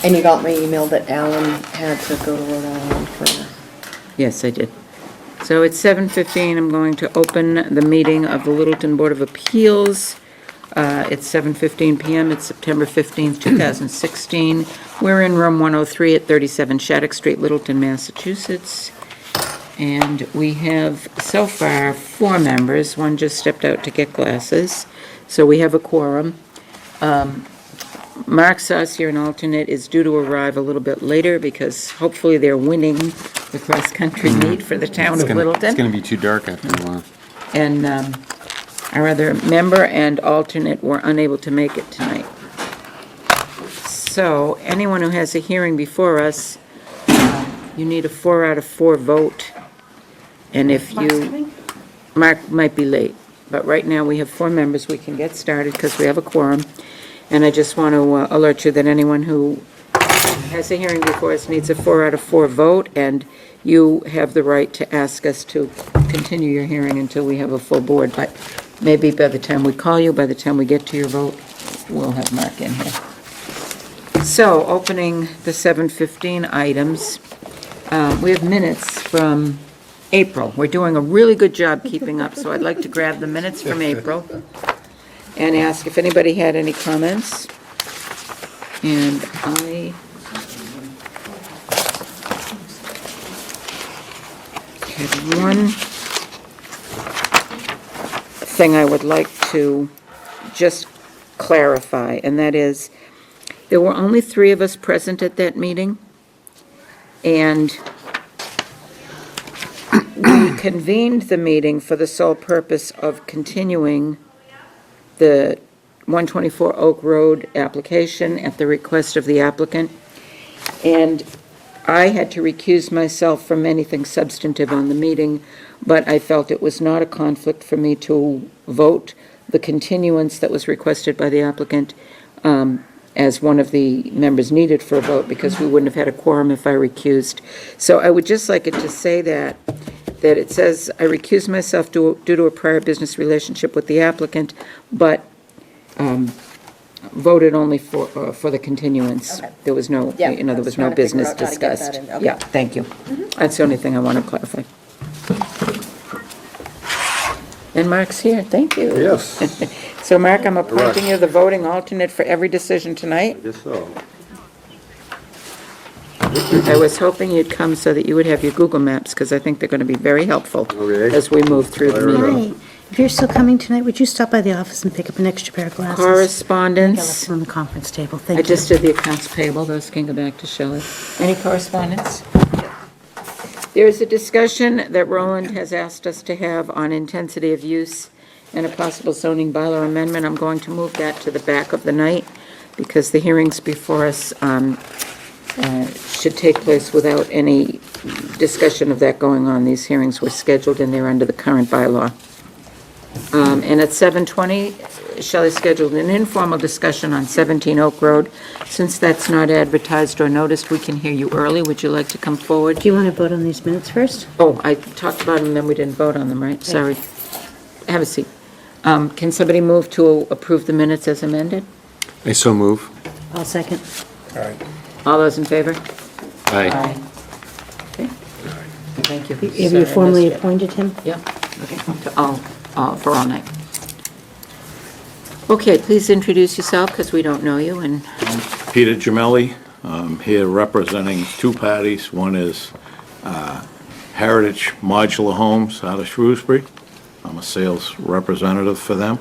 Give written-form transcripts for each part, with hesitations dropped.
And you got my email that Alan had to go to Rhode Island for... Yes, I did. So it's 7:15. I'm going to open the meeting of the Littleton Board of Appeals. It's 7:15 PM. It's September 15th, 2016. We're in room 103 at 37 Shattuck Street, Littleton, Massachusetts. And we have, so far, 4 members. One just stepped out to get glasses. So we have a quorum. Mark Saucier, an alternate, is due to arrive a little bit later because hopefully they're winning the cross-country meet for the town of Littleton. It's going to be too dark after a while. And our other member and alternate were unable to make it tonight. So anyone who has a hearing before us, you need a 4 out of 4 vote. And if you... Mark might be late, but right now we have 4 members. We can get started because we have a quorum. And I just want to alert you that anyone who has a hearing before us needs a 4 out of 4 vote, and you have the right to ask us to continue your hearing until we have a full board. But maybe by the time we call you, by the time we get to your vote, we'll have Mark in here. So, opening the 7:15 items, we have minutes from April. We're doing a really good job keeping up, so I'd like to grab the minutes from April and ask if anybody had any comments. And I had one thing I would like to just clarify, and that is, there were only 3 of us present at that meeting, and we convened the meeting for the sole purpose of continuing the 124 Oak Road application at the request of the applicant. And I had to recuse myself from anything substantive on the meeting, but I felt it was not a conflict for me to vote the continuance that was requested by the applicant as one of the members needed for a vote, because we wouldn't have had a quorum if I recused. So I would just like it to say that it says, I recuse myself due to a prior business relationship with the applicant, but voted only for the continuance. Okay. There was no, Yeah, there I was was no trying to figure business out how to get that discussed. in. Okay. Yeah, thank you. That's the only thing I want to clarify. And Mark's here, thank you. Yes, So Mark, I'm appointing you the voting alternate for every decision tonight. I guess so. I was hoping you'd come so that you would have your Google Maps, because I think they're going to be very helpful Okay. as we move through the Fire it up. meeting. Hi, if you're still coming tonight, would you stop by the office and pick up an extra pair of glasses? I Correspondence. left them on the conference table, I thank you. just did the accounts payable, those can go back to Shelley. Any correspondence? There is a discussion that Roland has asked us to have on intensity of use and a possible zoning bylaw amendment. I'm going to move that to the back of the night, because the hearings before us should take place without any discussion of that going on. These hearings were scheduled and they're under the current bylaw. And at 7:20, Shelley scheduled an informal discussion on 17 Oak Road. Since that's not advertised or noticed, we can hear you early. Would you like to come forward? Do you want to vote on these minutes first? Oh, I talked about them, and then we didn't vote on them, right? Sorry. Have a seat. Can somebody move to approve the minutes as amended? I so move. I'll second. All those in favor? Aye. Okay. Thank you. Have you Sorry, I formally missed it. appointed him? Yeah, okay, for all night. Okay, please introduce yourself, because we don't know you, and Peter Gemelli, here representing 2 parties. One is Heritage Modular Homes out of Shrewsbury. I'm a sales representative for them.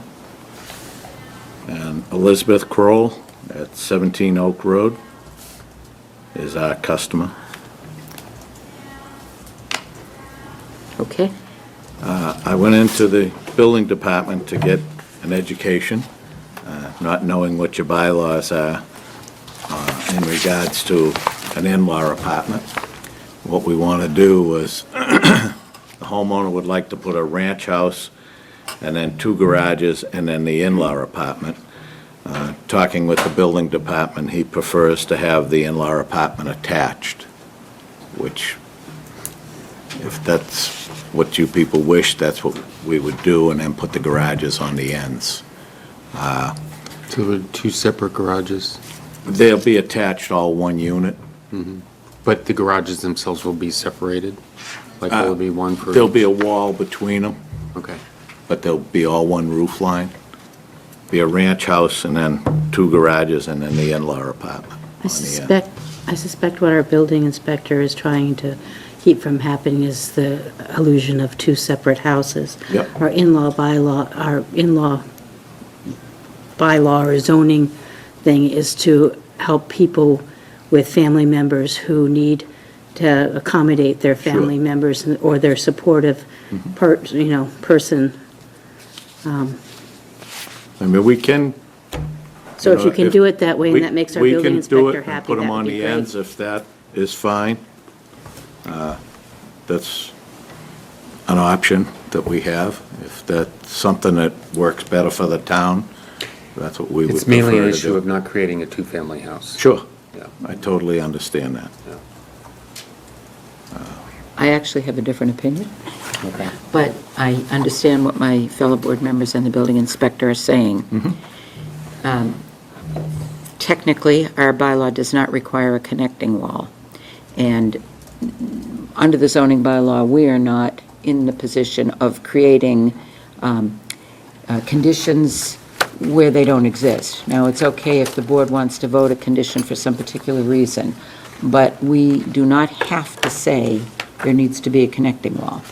And Elizabeth Kroll at 17 Oak Road is our customer. okay. I went into the building department to get an education, not knowing what your bylaws are in regards to an in-law apartment. What we want to do was, the homeowner would like to put a ranch house and then 2 garages and then the in-law apartment. Talking with the building department, he prefers to have the in-law apartment attached, which, if that's what you people wish, that's what we would do, and then put the garages on the ends. So there are 2 separate garages? They'll be attached all one unit. But the garages themselves will be separated? Like, will there be one for? There'll be a wall between them, Okay. but they'll be all one roof line. Be a ranch house and then 2 garages and then the in-law apartment. I suspect what our building inspector is trying to keep from happening is the illusion of 2 separate houses. Yep. Our in-law bylaw or zoning thing is to help people with family members who need to accommodate their family Sure. members or their supportive person. I mean, we can. So if you can do it that way, we- and that makes our building inspector We can do it and happy, put them that on would be the ends great. if that is fine. That's an option that we have. If that's something that works better for the town, that's what we would It's mainly prefer an to issue do. of not creating a two-family house. Sure. Yeah. I totally understand that. I actually have a different opinion, Okay. but I understand what my fellow board members and the building inspector are saying. Technically, our bylaw does not require a connecting wall. And under the zoning bylaw, we are not in the position of creating conditions where they don't exist. Now, it's okay if the board wants to vote a condition for some particular reason, but we do not have to say there needs to be a connecting wall.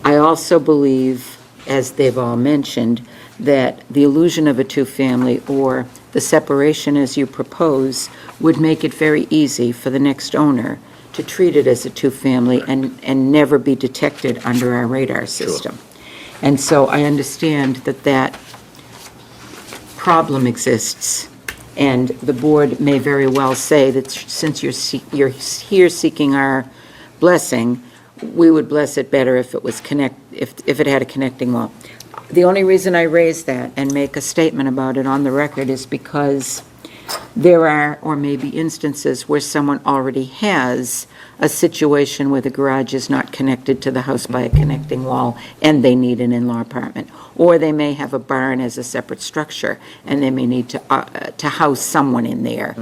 I also believe, as they've all mentioned, that the illusion of a two-family or the separation as you propose would make it very easy for the next owner to treat it as a two-family and never be detected under our radar system. And so I understand that that problem exists, and the board may very well say that since you're here seeking our blessing, we would bless it better if it was if it had a connecting wall. The only reason I raise that and make a statement about it on the record is because there are, or maybe instances, where someone already has a situation where the garage is not connected to the house by a connecting wall, and they need an in-law apartment. Or they may have a barn as a separate structure, and they may need to house someone in there.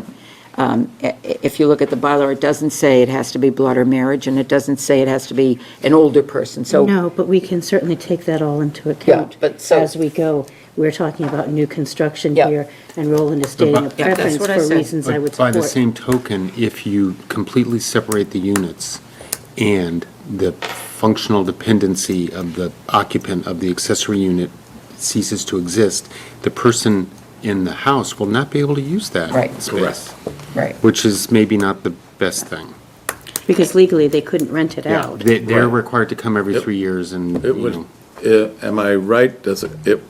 If you look at the bylaw, it doesn't say it has to be blood or marriage, and it doesn't say it has to be an older person, so. No, but we can certainly take that all into account but so- as we go. We're talking about new construction Yeah. here, and Roland is stating a But- Yeah, that's preference what I for said. reasons I would But by the support. same token, if you completely separate the units and the functional dependency of the occupant of the accessory unit ceases to exist, the person in the house will not be able to use that Right. space. Right. Which is maybe not the best thing. Because legally, they couldn't rent it out. They're Right. required to come every Yep. 3 years and, It you would, know, am I right? Does it, if,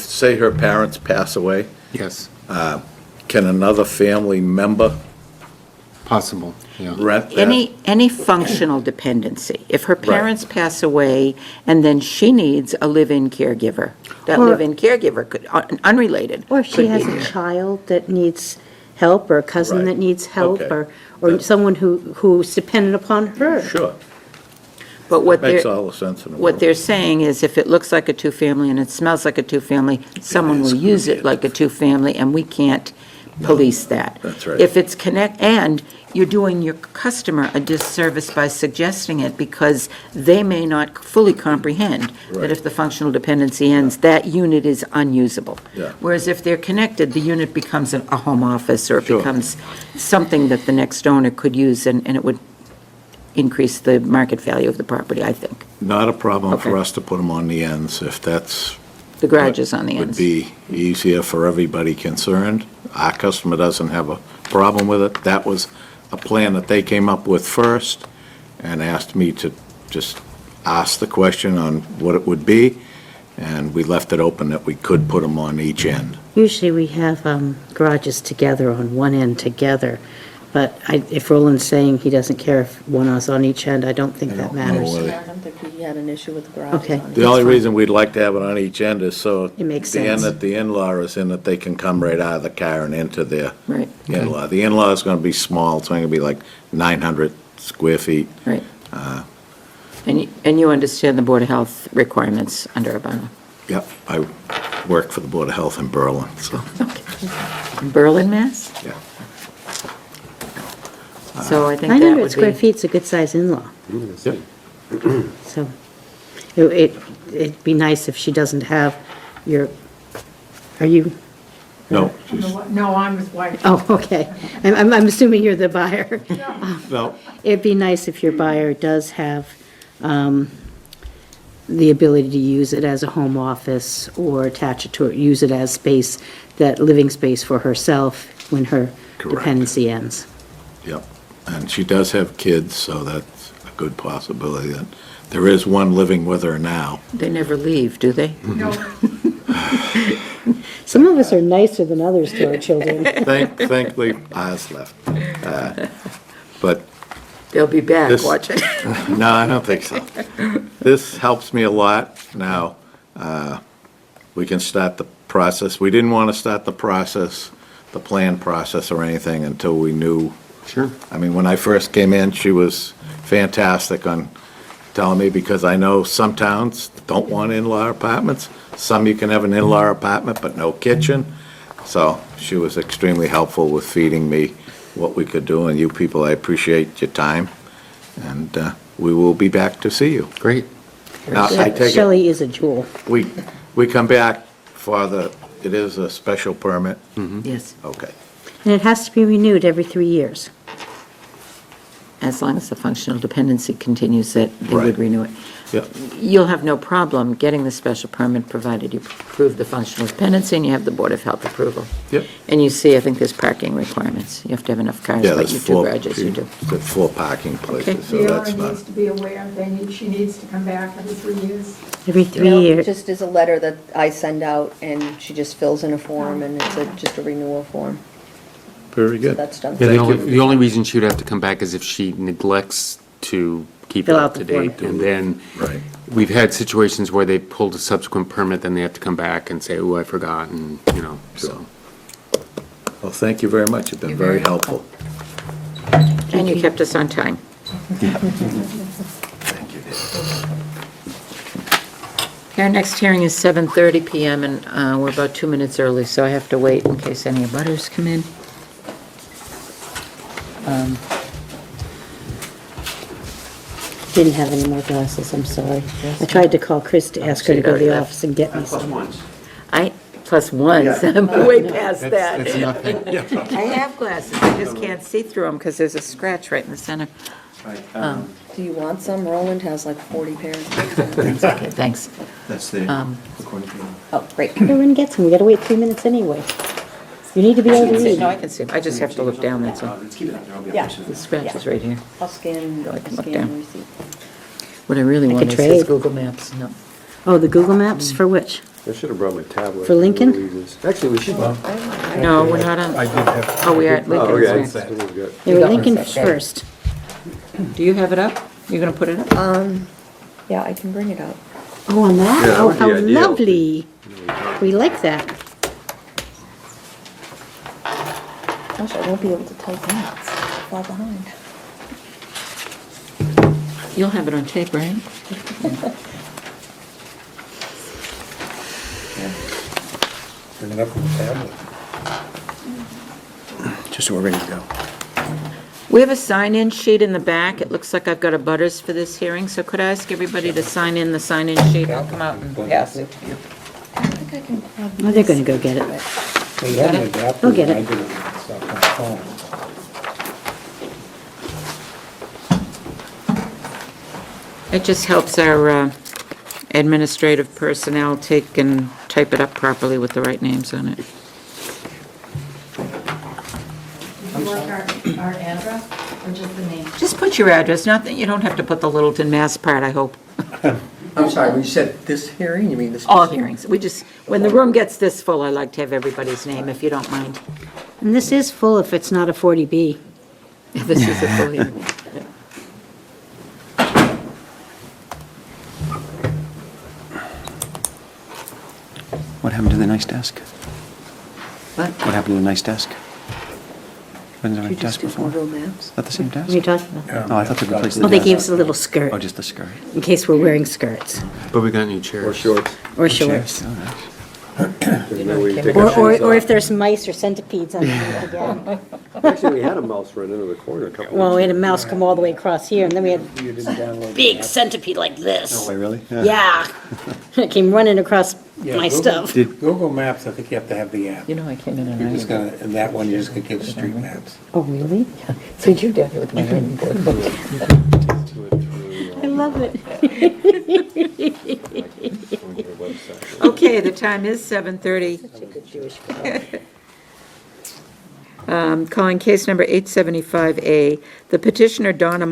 say her parents pass away, yes, can another family member possible, yeah. rent that? Any functional dependency. If her parents pass away and then she needs a live-in caregiver, that Or- live-in caregiver could, unrelated. Or if she could has be a there. child that needs help, or a cousin Right. that needs help, Okay. or someone who's dependent upon her. Sure, But what makes they're, all the sense in the world. what they're saying is if it looks like a two-family and it smells like a two-family, someone will use it like a two-family, and we can't police that. That's right. If it's and you're doing your customer a disservice by suggesting it, because they may not fully comprehend that Right. if the functional dependency ends, that unit is unusable. Yeah. Whereas if they're connected, the unit becomes a home office, or it Sure. becomes something that the next owner could use, and it would increase the market value of the property, I think. Not a problem for Okay. us to put them on the ends, if that's. The garage is on the Would ends. be easier for everybody concerned. Our customer doesn't have a problem with it. That was a plan that they came up with first and asked me to just ask the question on what it would be, and we left it open that we could put them on each end. Usually, we have garages together on one end together, but if Roland's saying he doesn't care if one is on each end, I don't think that don't know matters. whether- I don't think he had an issue with the garage. Okay. The only That's fine. reason we'd like to have it on each end is so. It makes The end sense. that the in-law is in, that they can come right out of the car and into their Right, in-law. The in-law is gonna be small, it's only gonna be like 900 square feet. right. And you understand the Board of Health requirements under our bylaw? Yep, I work for the Board of Health in Berlin, so. In Berlin, Mass? Yeah. So I think that 900 would square be, feet's a good-sized in-law, Yep. so it'd be nice if she doesn't have are you, No, she's, No, I'm his wife. oh, okay. I'm assuming you're the buyer. no, It'd be nice if your buyer does have the ability to use it as a home office or attach it to, use it as space, that living space for herself when her Correct. dependency ends. yep. And she does have kids, so that's a good possibility. That there is one living with her now. they never leave, do they? No, Some of us are nicer than others to our children. Thankfully, ours left. But They'll be back, This- watch it. no, I don't think so. This helps me a lot now. We can start the process. We didn't want to start the process, the plan process or anything until we knew. Sure. I mean, when I first came in, she was fantastic on telling me, because I know some towns don't want in-law apartments. Some you can have an in-law apartment, but no kitchen. So she was extremely helpful with feeding me what we could do, and you people, I appreciate your time, and we will be back to see you. Great. Now, I take it, Shelley is a jewel. we come back for it is a special permit? Yes, Okay. And it has to be renewed every 3 years. as long as the functional dependency continues, that they Right. would renew it. Yep. You'll have no problem getting the special permit, provided you prove the functional dependency and you have the Board of Health approval. Yep. And you see, I think there's parking requirements. You have to have enough cars, Yeah, but there's you do four, garages, you do. there's four parking places, so the that's owner not. needs to be aware, she needs to come back every 3 years. Every No, 3 it years. just is a letter that I send out, and she just fills in a form, and it's just a renewal form. Very So good. that's done. Yeah, the Thank only, you. the only reason she would have to come back is if she neglects to keep it Fill up out to the form. date. And then, Right. we've had situations where they pulled a subsequent permit, then they have to come back and say, oh, I forgot, and, so. Well, thank you very much. You've been very helpful. And you kept us on time. Thank you. Okay, our next hearing is 7:30 PM, and we're about 2 minutes early, so I have to wait in case any abutters come in. Didn't have any more glasses, I'm sorry. I tried to call Chris to ask her to go to the office and get me some. Plus ones, I'm way past that. That's nothing. I have glasses, I just can't see through them because there's a scratch right in the center. Do you want some? Roland has like 40 pairs. Okay, thanks. That's the, Um, according to the... Oh, great. Go and get some, we gotta wait 3 minutes anyway. You need to be able to read. No, I can see 'em. I just have to look down, that's all. Let's keep it up there, I'll be Yeah. up to The scratch is right here. I'll scan, I can look scan down. the receipt. What I really I want could is his trade. Google Maps, no. Oh, the Google Maps, for which? I should have brought my tablet. For Lincoln? Louise's. Actually, we should. No, we're not on, oh, we are at Oh, yeah, Lincoln's. it's good. They were got Lincoln one. first. Do you have it up? You're gonna put it up? Yeah, I can bring it up. Oh, on that? Yeah, that Oh, would be how ideal. lovely. We like that. Gosh, I won't be able to type minutes. Far behind. You'll have it on tape, right? Bring it up with the tablet. Just so we're ready to go. We have a sign-in sheet in the back. It looks like I've got a butters for this hearing, so could I ask everybody to sign in the sign-in sheet? I'll come out and pass it to you. I think I can grab Oh, they're gonna go get it. They have an adapter. I'll get it. I did it with stuff on the phone. It just helps our administrative personnel take and type it up properly with the right names on it. You want our address or just the name? Just put your address, not that you don't have to put the Littleton, Mass part, I hope. I'm sorry, when you said this hearing, you mean this? All hearings. We just, when the room gets this full, I like to have everybody's name, if you don't mind. And this is full if it's not a 40B. This is a full hearing. What happened to the nice desk? What? What happened to the nice desk? Wasn't there a You desk just do before? Google Is Maps. that the same What are desk? you talking about? Oh, I thought they replaced the Oh, desk. they gave us a little skirt, Oh, just the skirt. in case we're wearing skirts But we got new chairs. Or shorts. or Chairs. shorts. Oh, nice. Or if there's mice or centipedes underneath again. Actually, we had a mouse run into the corner a couple Well, of we had a mouse come all the way across here, and then we had You didn't download the big app? centipede like this. Wait, really? Yeah. It came running across Yeah, my Google- stuff. Google Maps, I think you have to have the app. You know, I came in and You're just I. gonna, and that one, you're just gonna give street maps. Oh, really? So you're down here with my written book. I love it. Okay, the time is 7:30. Calling case number 875A, the petitioner Donna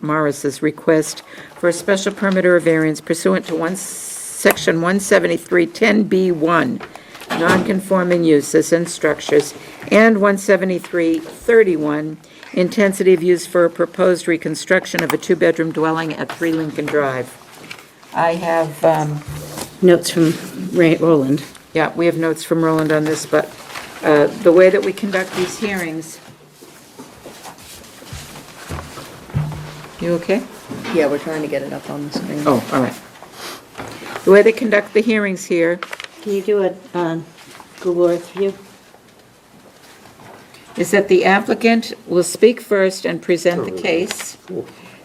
Morris's request for a special permit or variance pursuant to section 173-10B1, non-conforming uses and structures, and 173-31, intensity of use for a proposed reconstruction of a two-bedroom dwelling at 3 Lincoln Drive. I have, Notes from Roland. yeah, we have notes from Roland on this, but the way that we conduct these hearings. You okay? Yeah, we're trying to get it up on the screen. Oh, all right. The way they conduct the hearings here Can you do a Google Earth view? is that the applicant will speak first and present the case.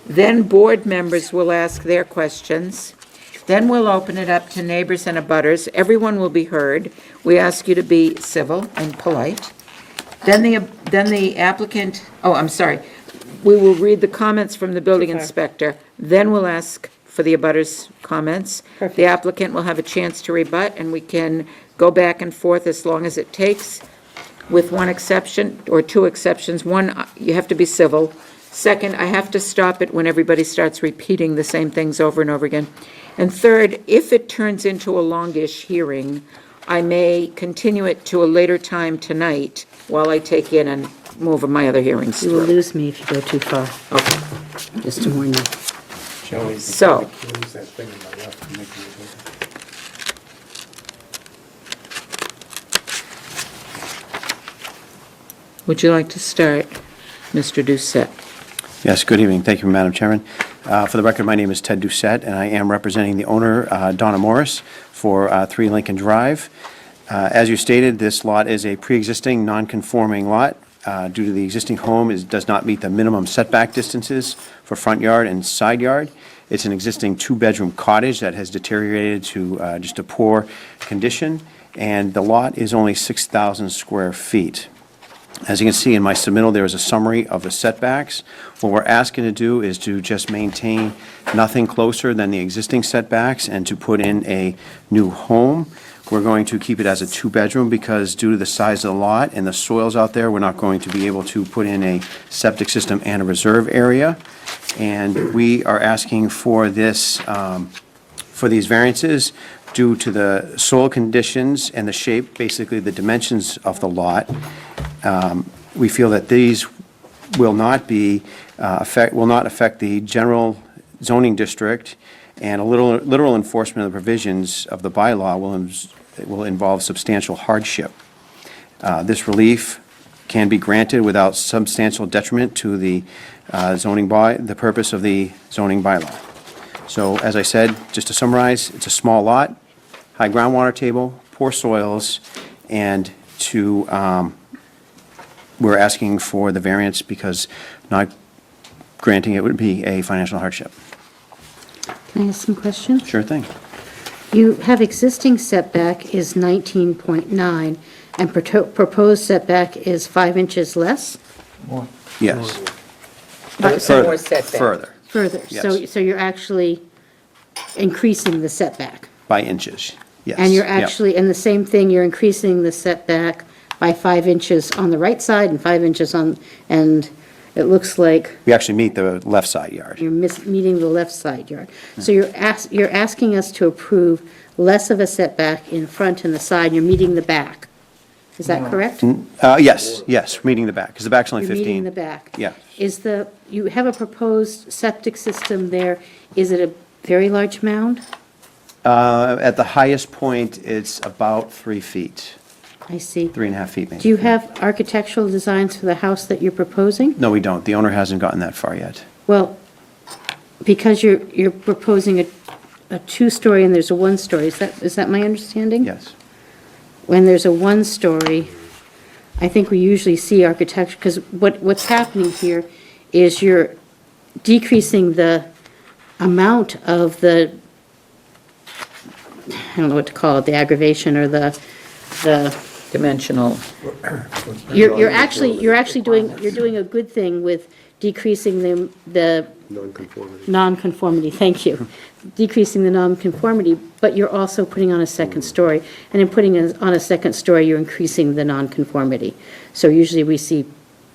Then board members will ask their questions. Then we'll open it up to neighbors and abutters. Everyone will be heard. We ask you to be civil and polite. Then the applicant, oh, I'm sorry. We will read the comments from the building inspector. Then we'll ask for the abutters' comments. Perfect. The applicant will have a chance to rebut, and we can go back and forth as long as it takes, with one exception, or two exceptions. One, you have to be civil. Second, I have to stop it when everybody starts repeating the same things over and over again. And third, if it turns into a longish hearing, I may continue it to a later time tonight while I take in and move my other hearings You will through. lose me if you go too far, Okay. just to warn you. Joey, you So- can use that thing on the left to make it bigger. Would you like to start, Mr. Doucette? Yes, good evening. Thank you, Madam Chairman. For the record, my name is Ted Doucette, and I am representing the owner, Donna Morris, for 3 Lincoln Drive. As you stated, this lot is a pre-existing, non-conforming lot. Due to the existing home, it does not meet the minimum setback distances for front yard and side yard. It's an existing two-bedroom cottage that has deteriorated to just a poor condition, and the lot is only 6,000 square feet. As you can see in my submittal, there is a summary of the setbacks. What we're asking to do is to just maintain nothing closer than the existing setbacks and to put in a new home. We're going to keep it as a two-bedroom because due to the size of the lot and the soils out there, we're not going to be able to put in a septic system and a reserve area. And we are asking for this, for these variances due to the soil conditions and the shape, basically the dimensions of the lot. We feel that these will not be, will not affect the general zoning district, and a literal enforcement of the provisions of the bylaw will involve substantial hardship. This relief can be granted without substantial detriment to the the purpose of the zoning bylaw. So, as I said, just to summarize, it's a small lot, high groundwater table, poor soils, and we're asking for the variance because not granting it would be a financial hardship. Can I ask some questions? Sure thing. You have existing setback is 19.9, and proposed setback is 5 inches less? Yes. Some more setback. Further, Further, Yes. so you're actually increasing the setback? by inches, yes. And you're Yep. actually, and the same thing, you're increasing the setback by 5 inches on the right side and 5 inches on, and it looks like We actually meet the left side yard. you're meeting the left side yard. So you're asking us to approve less of a setback in front and the side, you're meeting the back. Is that correct? Yes, meeting the back, because the back's only 15. You're meeting the back. Yeah. You have a proposed septic system there, is it a very large mound? At the highest point, it's about 3 feet, I see. 3.5 feet maybe. Do you have architectural designs for the house that you're proposing? No, we don't. The owner hasn't gotten that far yet. Well, because you're proposing a two-story and there's a one-story. Is that my understanding? Yes. When there's a one-story, I think we usually see architecture, because what's happening here is you're decreasing the amount of the, I don't know what to call it, the aggravation or the, Dimensional. you're actually doing a good thing with decreasing the Non-conformity. nonconformity, thank you. Decreasing the nonconformity, but you're also putting on a second story. And in putting on a second story, you're increasing the nonconformity. So usually we see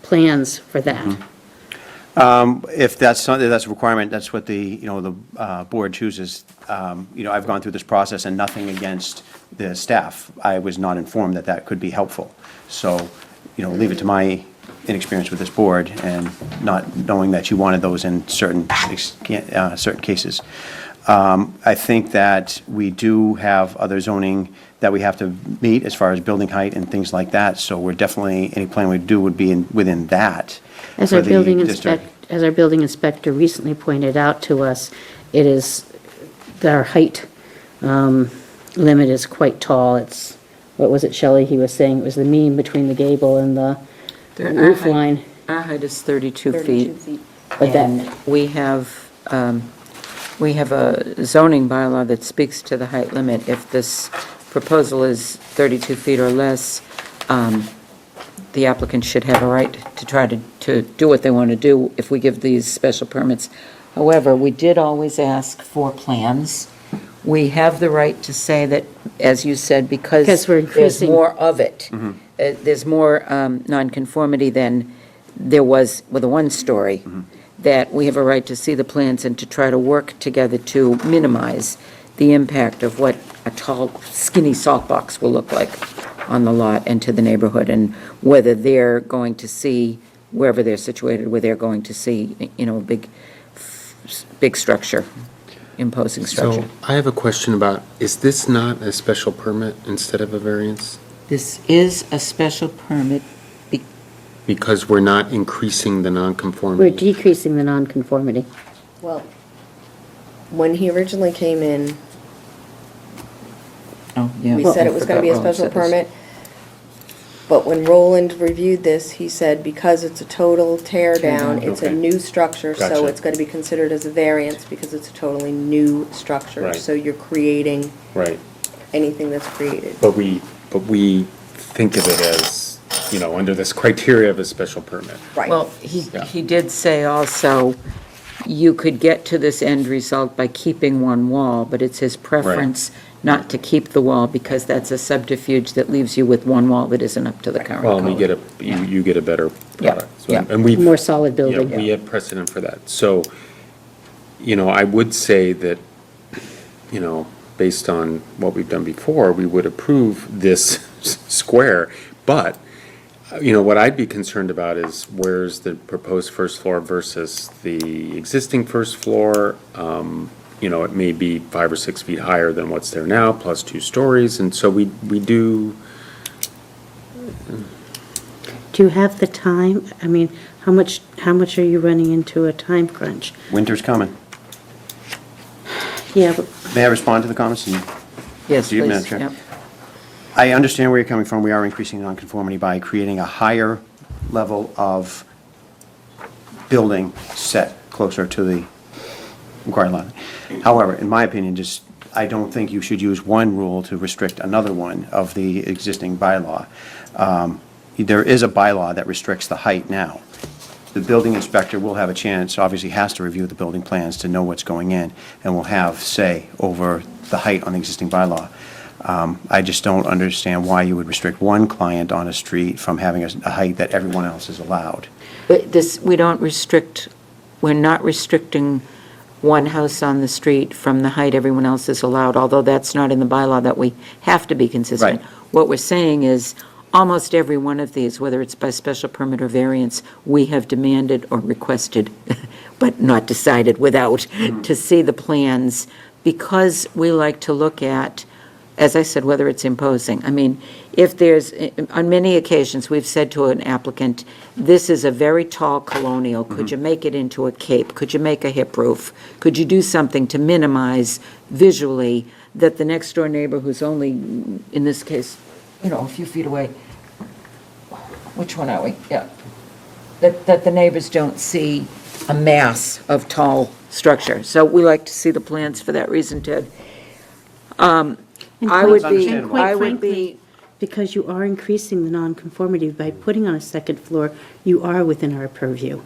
plans for that. If that's a requirement, that's what the board chooses. I've gone through this process and nothing against the staff. I was not informed that that could be helpful. So, leave it to my inexperience with this board and not knowing that you wanted those in certain cases. I think that we do have other zoning that we have to meet as far as building height and things like that. So we're definitely, any plan we do would be within that. As for our the building district. inspector recently pointed out to us, it is, our height limit is quite tall. It's, what was it, Shelley, he was saying, it was the mean between the gable and the roof line. Our height is 32 32 feet. feet. But that- And we have a zoning bylaw that speaks to the height limit. If this proposal is 32 feet or less, the applicant should have a right to try to do what they want to do if we give these special permits. However, we did always ask for plans. We have the right to say that, as you said, because Because we're there's increasing. more of it, there's more nonconformity than there was with a one-story, that we have a right to see the plans and to try to work together to minimize the impact of what a tall, skinny salt box will look like on the lot and to the neighborhood, and whether they're going to see, wherever they're situated, where they're going to see, a big structure, imposing structure. So I have a question about, is this not a special permit instead of a variance? This is a special permit. Because we're not increasing the We're nonconformity. decreasing the nonconformity. Well, when he originally came in, Oh, yeah. we said it was gonna be a I forgot special Roland said this. permit. But when Roland reviewed this, he said because it's a total tear down, it's a Okay. new structure, so Gotcha. it's gonna be considered as a variance because it's a totally new structure. Right. So you're creating Right. anything that's created. But we think of it as, under this criteria of a special permit. Right. Well, he did say also, you could get to this end result by keeping one wall, but it's his preference not to keep the wall because that's a subterfuge that leaves you with one wall that isn't up to the current Well, code. you get a better Yeah, product. So- yeah. And we've. More solid Yeah, building. we have precedent for that. So, I would say that, based on what we've done before, we would approve this square, but, what I'd be concerned about is where's the proposed first floor versus the existing first floor? It may be 5 or 6 feet higher than what's there now, plus 2 stories, and so we do. Do you have the time? I mean, how much are you running into a time crunch? Winter's coming. Yeah, but May I respond to the comments? Yes, Do you, Madam please, Chair? yep. I understand where you're coming from. We are increasing nonconformity by creating a higher level of building set closer to the required line. However, in my opinion, I don't think you should use one rule to restrict another one of the existing bylaw. There is a bylaw that restricts the height now. The building inspector will have a chance, obviously has to review the building plans to know what's going in, and will have say over the height on the existing bylaw. I just don't understand why you would restrict one client on a street from having a height that everyone else is allowed. But we're not restricting one house on the street from the height everyone else is allowed, although that's not in the bylaw that we have to be consistent. Right. What we're saying is, almost every one of these, whether it's by special permit or variance, we have demanded or requested, but not decided without, to see the plans, because we like to look at as I said, whether it's imposing. I mean, if there's, on many occasions, we've said to an applicant, this is a very tall colonial, could you make it into a cape? Could you make a hip roof? Could you do something to minimize visually that the next door neighbor who's only, in this case, a few feet away, which one are we? Yeah. That the neighbors don't see a mass of tall structure. So we like to see the plans for that reason, Ted. And I would be, and quite I would frankly, be, because you are increasing the nonconformity by putting on a second floor, you are within our purview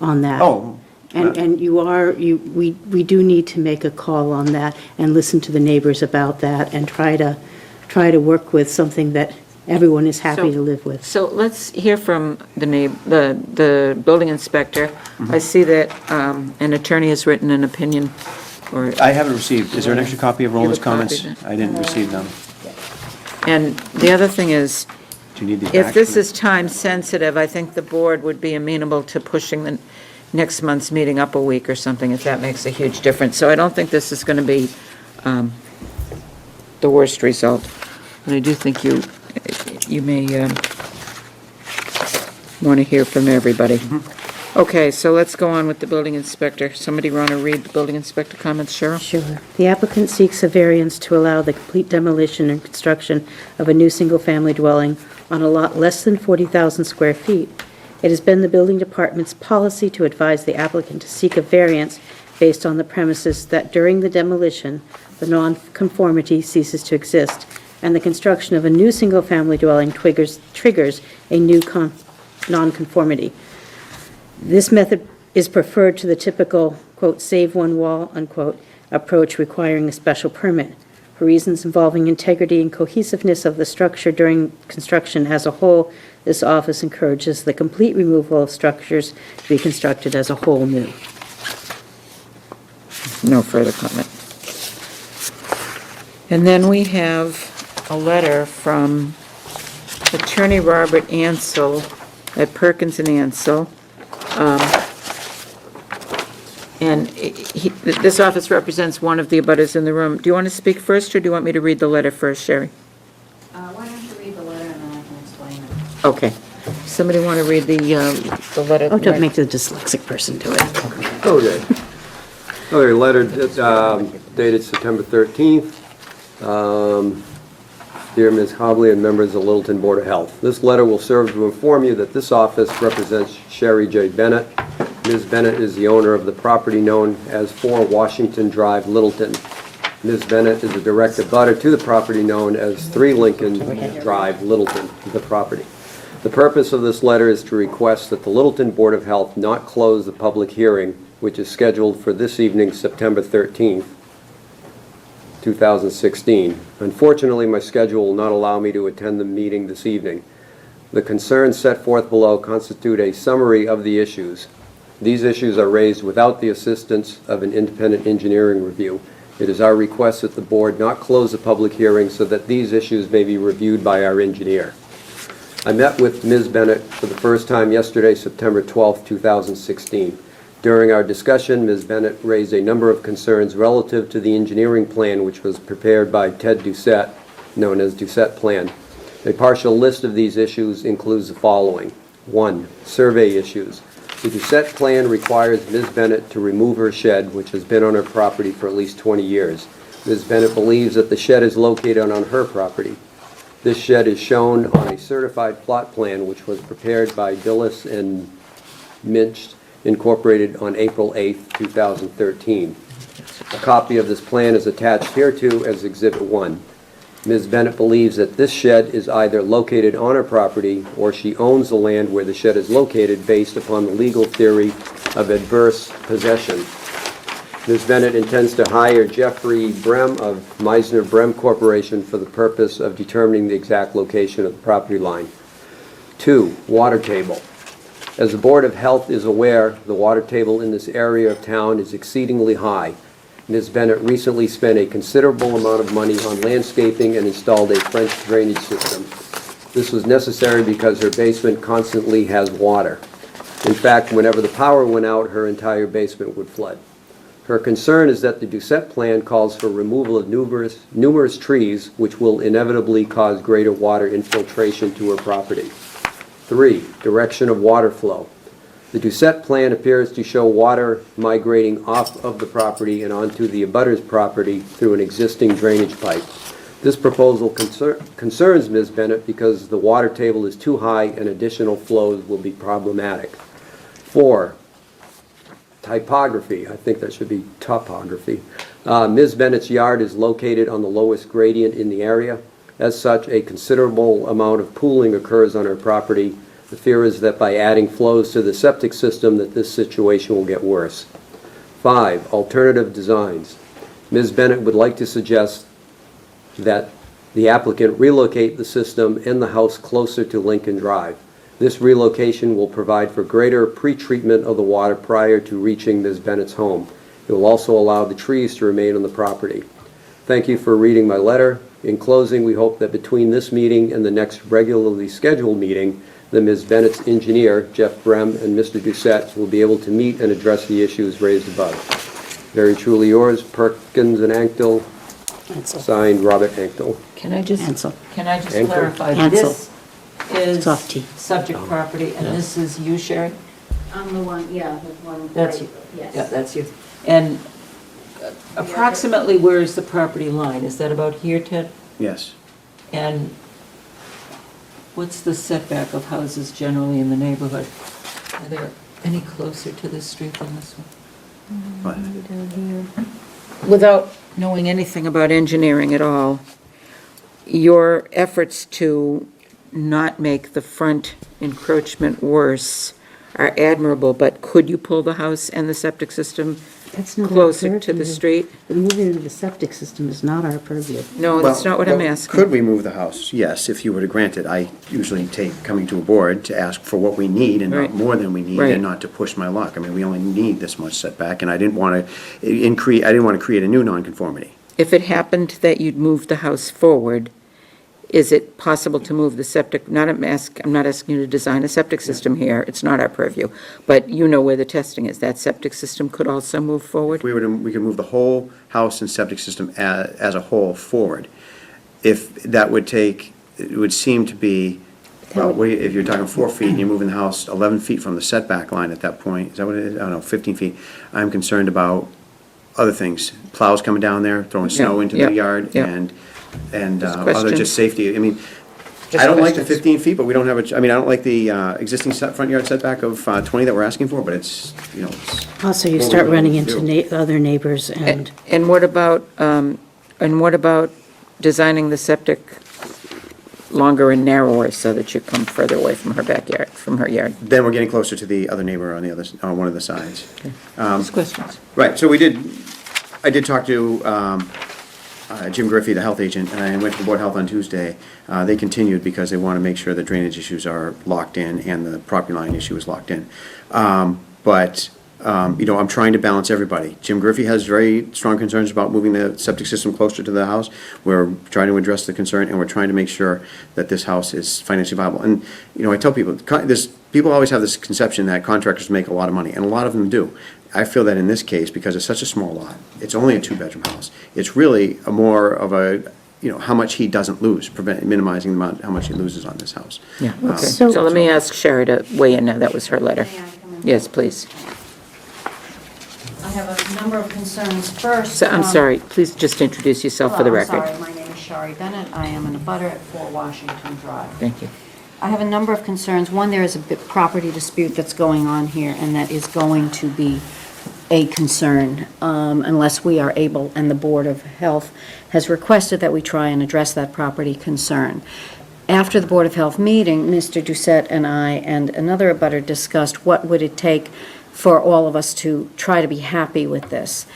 on that. Oh, And we do need to make a call on that and listen to the neighbors about that and try to work with something that everyone is happy to live with. so let's hear from the building inspector. I see that an attorney has written an opinion, or, I haven't received. Is there an extra copy of Roland's You have a copy comments? of it? I didn't receive them. and the other thing is, Do you need these back? if this is time-sensitive, I think the board would be amenable to pushing the next month's meeting up a week or something, if that makes a huge difference. So I don't think this is going to be the worst result. But I do think you may want to hear from everybody. Okay, so let's go on with the building inspector. Somebody want to read the building inspector comments, Cheryl? Sure. The applicant seeks a variance to allow the complete demolition and construction of a new single-family dwelling on a lot less than 40,000 square feet. It has been the building department's policy to advise the applicant to seek a variance based on the premises that during the demolition, the nonconformity ceases to exist, and the construction of a new single-family dwelling triggers a new nonconformity. This method is preferred to the typical, quote, "save one wall," unquote, approach requiring a special permit. For reasons involving integrity and cohesiveness of the structure during construction as a whole, this office encourages the complete removal of structures to be constructed as a whole new. No further comment. And then we have a letter from Attorney Robert Ansel at Perkins and Ansel. And this office represents one of the abutters in the room. Do you want to speak first, or do you want me to read the letter first, Sherry? Why don't you read the letter and then I can explain it? Okay. Somebody want to read the letter? Oh, don't make the dyslexic person do it. Okay. Okay, letter dated September 13th. Dear Ms. Hobley and members of the Littleton Board of Health, this letter will serve to inform you that this office represents Sherry J. Bennett. Ms. Bennett is the owner of the property known as 4 Washington Drive, Littleton. Ms. Bennett is a direct abutter to the property known as 3 Lincoln Drive, Littleton, the property. The purpose of this letter is to request that the Littleton Board of Health not close the public hearing, which is scheduled for this evening, September 13th, 2016. Unfortunately, my schedule will not allow me to attend the meeting this evening. The concerns set forth below constitute a summary of the issues. These issues are raised without the assistance of an independent engineering review. It is our request that the board not close the public hearing so that these issues may be reviewed by our engineer. I met with Ms. Bennett for the first time yesterday, September 12th, 2016. During our discussion, Ms. Bennett raised a number of concerns relative to the engineering plan which was prepared by Ted Doucette, known as Doucette Plan. A partial list of these issues includes the following. 1. Survey issues. The Doucette Plan requires Ms. Bennett to remove her shed, which has been on her property for at least 20 years. Ms. Bennett believes that the shed is located on her property. This shed is shown on a certified plot plan which was prepared by Dillis and Minch Incorporated on April 8th, 2013. A copy of this plan is attached hereto as Exhibit 1. Ms. Bennett believes that this shed is either located on her property or she owns the land where the shed is located based upon the legal theory of adverse possession. Ms. Bennett intends to hire Jeffrey Brem of Meisner Brem Corporation for the purpose of determining the exact location of the property line. 2. Water table. As the Board of Health is aware, the water table in this area of town is exceedingly high. Ms. Bennett recently spent a considerable amount of money on landscaping and installed a French drainage system. This was necessary because her basement constantly has water. In fact, whenever the power went out, her entire basement would flood. Her concern is that the Doucette plan calls for removal of numerous trees, which will inevitably cause greater water infiltration to her property. 3, direction of water flow. The Doucette plan appears to show water migrating off of the property and onto the abutter's property through an existing drainage pipe. This proposal concerns Ms. Bennett because the water table is too high and additional flows will be problematic. 4, typography. I think that should be topography. Ms. Bennett's yard is located on the lowest gradient in the area. As such, a considerable amount of pooling occurs on her property. The fear is that by adding flows to the septic system that this situation will get worse. 5, alternative designs. Ms. Bennett would like to suggest that the applicant relocate the system and the house closer to Lincoln Drive. This relocation will provide for greater pre-treatment of the water prior to reaching Ms. Bennett's home. It will also allow the trees to remain on the property. Thank you for reading my letter. In closing, we hope that between this meeting and the next regularly scheduled meeting, that Ms. Bennett's engineer, Jeff Brem, and Mr. Doucette will be able to meet and address the issues raised above. Very truly yours, Perkins and Anctil, Ansel. signed Robert Anctil. Can I just Ansel. Ansel. clarify? Ansel. This is Soft tea. subject property, and this is you, Sherry? I'm the one, yeah, the one. That's you. Yeah, that's you. And approximately where is the property line? Is that about here, Ted? Yes. And what's the setback of houses generally in the neighborhood? Are there any closer to this street than this one? What? Without knowing anything about engineering at all, your efforts to not make the front encroachment worse are admirable, but could you pull the house and the septic system That's not our closer to the purview. street? The moving into the septic system is not our purview. No, that's not what I'm Well, asking. Could we move the house? Yes, if you were to grant it. I usually take coming to a board to ask for what we need and Right. not more than we need, Right. and not to push my luck. I mean, we only need this much setback, and I didn't want to create a new nonconformity. If it happened that you'd move the house forward, is it possible to move the septic, I'm not asking you to design a septic system here, it's not our purview, but you know where the testing is, that septic system could also move forward? We could move the whole house and septic system as a whole forward. If that would take, it would seem to be, well, if you're talking 4 feet and you're moving the house 11 feet from the setback line at that point, is that what it is? I don't know, 15 feet. I'm concerned about other things, plows coming down there, throwing snow into yeah, the yard, yeah. and Just other questions. just safety. I mean, Just I don't like the questions. 15 feet, but we don't have I don't like the existing front yard setback of 20 that we're asking for, but it's, it's. Also, you what start we're running willing to into do. other neighbors and And what about designing the septic longer and narrower so that you come further away from her backyard, from her yard? Then we're getting closer to the other neighbor on on one of the sides. Just questions. Right, so I did talk to Jim Griffey, the health agent, and I went to Board of Health on Tuesday. They continued because they want to make sure the drainage issues are locked in and the property line issue is locked in. I'm trying to balance everybody. Jim Griffey has very strong concerns about moving the septic system closer to the house. We're trying to address the concern, and we're trying to make sure that this house is financially viable. And, I tell people, people always have this conception that contractors make a lot of money, and a lot of them do. I feel that in this case, because it's such a small lot, it's only a 2-bedroom house, it's really more of a, how much he doesn't lose, minimizing the amount, how much he loses on this house. Yeah, okay. So- So let me ask Sherry to weigh in now, that was her letter. May I come in? Yes, please. I have a number of concerns. First. So, I'm sorry, please just introduce yourself for the Hello, record. I'm sorry, my name is Shari Bennett. I am an abutter at 4 Washington Drive. Thank you. I have a number of concerns. One, there is a property dispute that's going on here, and that is going to be a concern unless we are able, and the Board of Health has requested that we try and address that property concern. After the Board of Health meeting, Mr. Doucette and I and another abutter discussed what would it take for all of us to try to be happy with this.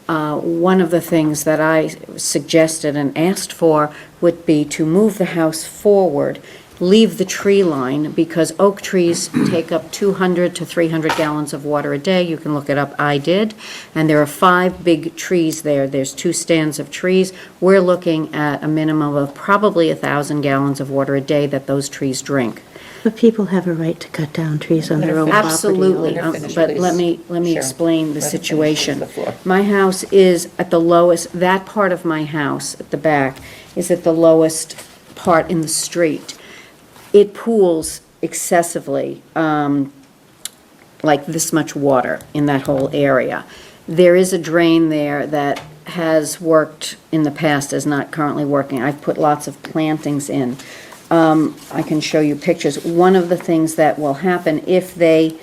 One of the things that I suggested and asked for would be to move the house forward, leave the tree line, because oak trees take up 200 to 300 gallons of water a day. You can look it up, I did. And there are 5 big trees there. There's 2 stands of trees. We're looking at a minimum of probably 1,000 gallons of water a day that those trees drink. But people have a right to cut down trees on their own property. Absolutely, Let her finish, but please. let me Sure. explain the Let her finish, situation. the floor. My house is at the lowest, that part of my house at the back is at the lowest part in the street. It pools excessively, like this much water in that whole area. There is a drain there that has worked in the past, is not currently working. I've put lots of plantings in. I can show you pictures. One of the things that will happen if they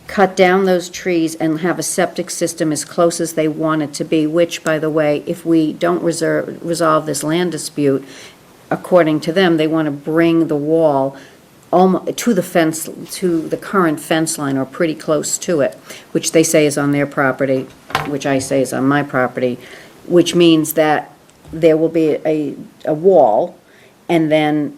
cut down those trees and have a septic system as close as they want it to be, which, by the way, if we don't resolve this land dispute, according to them, they want to bring the wall to the fence, to the current fence line, or pretty close to it, which they say is on their property, which I say is on my property, which means that there will be a wall, and then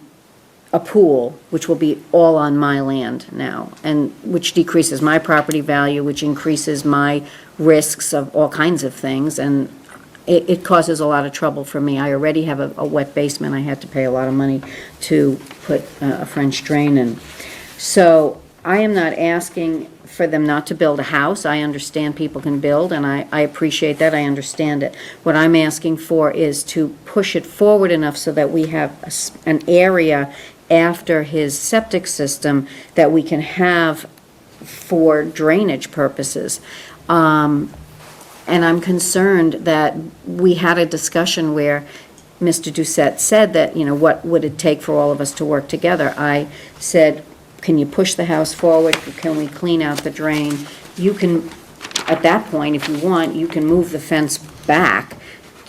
a pool, which will be all on my land now, and which decreases my property value, which increases my risks of all kinds of things, and it causes a lot of trouble for me. I already have a wet basement. I had to pay a lot of money to put a French drain in. So I am not asking for them not to build a house. I understand people can build, and I appreciate that. I understand it. What I'm asking for is to push it forward enough so that we have an area after his septic system that we can have for drainage purposes. And I'm concerned that we had a discussion where Mr. Doucette said that, what would it take for all of us to work together? I said, can you push the house forward? Can we clean out the drain? You can, at that point, if you want, you can move the fence back,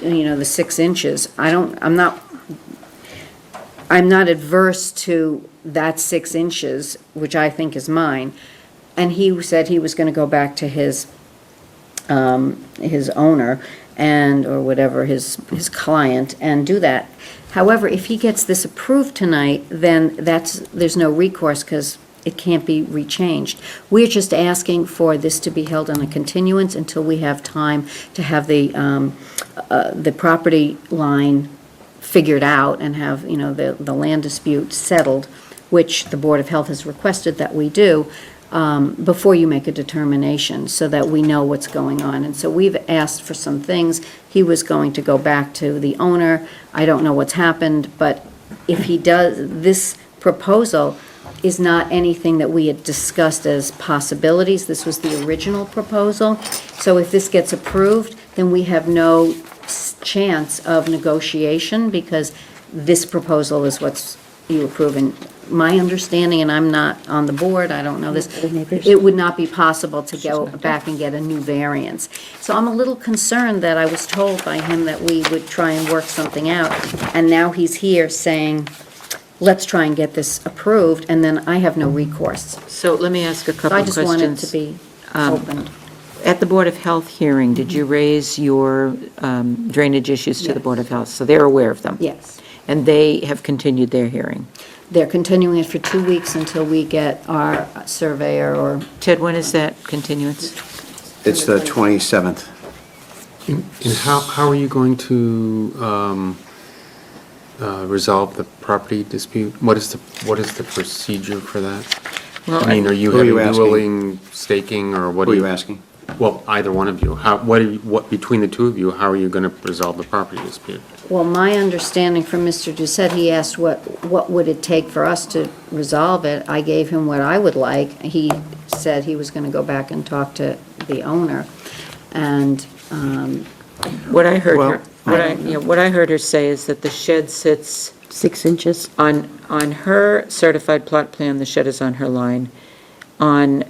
the 6 inches. I'm not adverse to that 6 inches, which I think is mine. And he said he was gonna go back to his owner or whatever, his client, and do that. However, if he gets this approved tonight, then there's no recourse, because it can't be rechanged. We're just asking for this to be held on a continuance until we have time to have the property line figured out and have, the land dispute settled, which the Board of Health has requested that we do, before you make a determination, so that we know what's going on. And so we've asked for some things. He was going to go back to the owner. I don't know what's happened, but if he does, this proposal is not anything that we had discussed as possibilities. This was the original proposal. So if this gets approved, then we have no chance of negotiation, because this proposal is what's you approve. And my understanding, and I'm not on the board, I don't know this, it would not be possible to go back and get a new variance. So I'm a little concerned that I was told by him that we would try and work something out, and now he's here saying, let's try and get this approved, and then I have no recourse. So let me ask a So couple I of just questions. want it to be opened. At the Board of Health hearing, did you raise your drainage issues to the Yes. Board of Health? So they're aware of them? Yes. And they have continued their hearing? They're continuing it for 2 weeks until we get our surveyor or. Ted, when is that continuance? It's the 27th. And how are you going to resolve the property dispute? What is the procedure for that? Well, I mean, are you Who are you having asking? dueling staking, or what Who are are you? you asking? Well, either one of you. What between the two of you, how are you going to resolve the property dispute? Well, my understanding from Mr. Doucette, he asked what would it take for us to resolve it. I gave him what I would like. He said he was gonna go back and talk to the owner. And, What I heard Well, her, what I heard her say is that the shed sits 6 inches. on her certified plot plan, the shed is on her line. On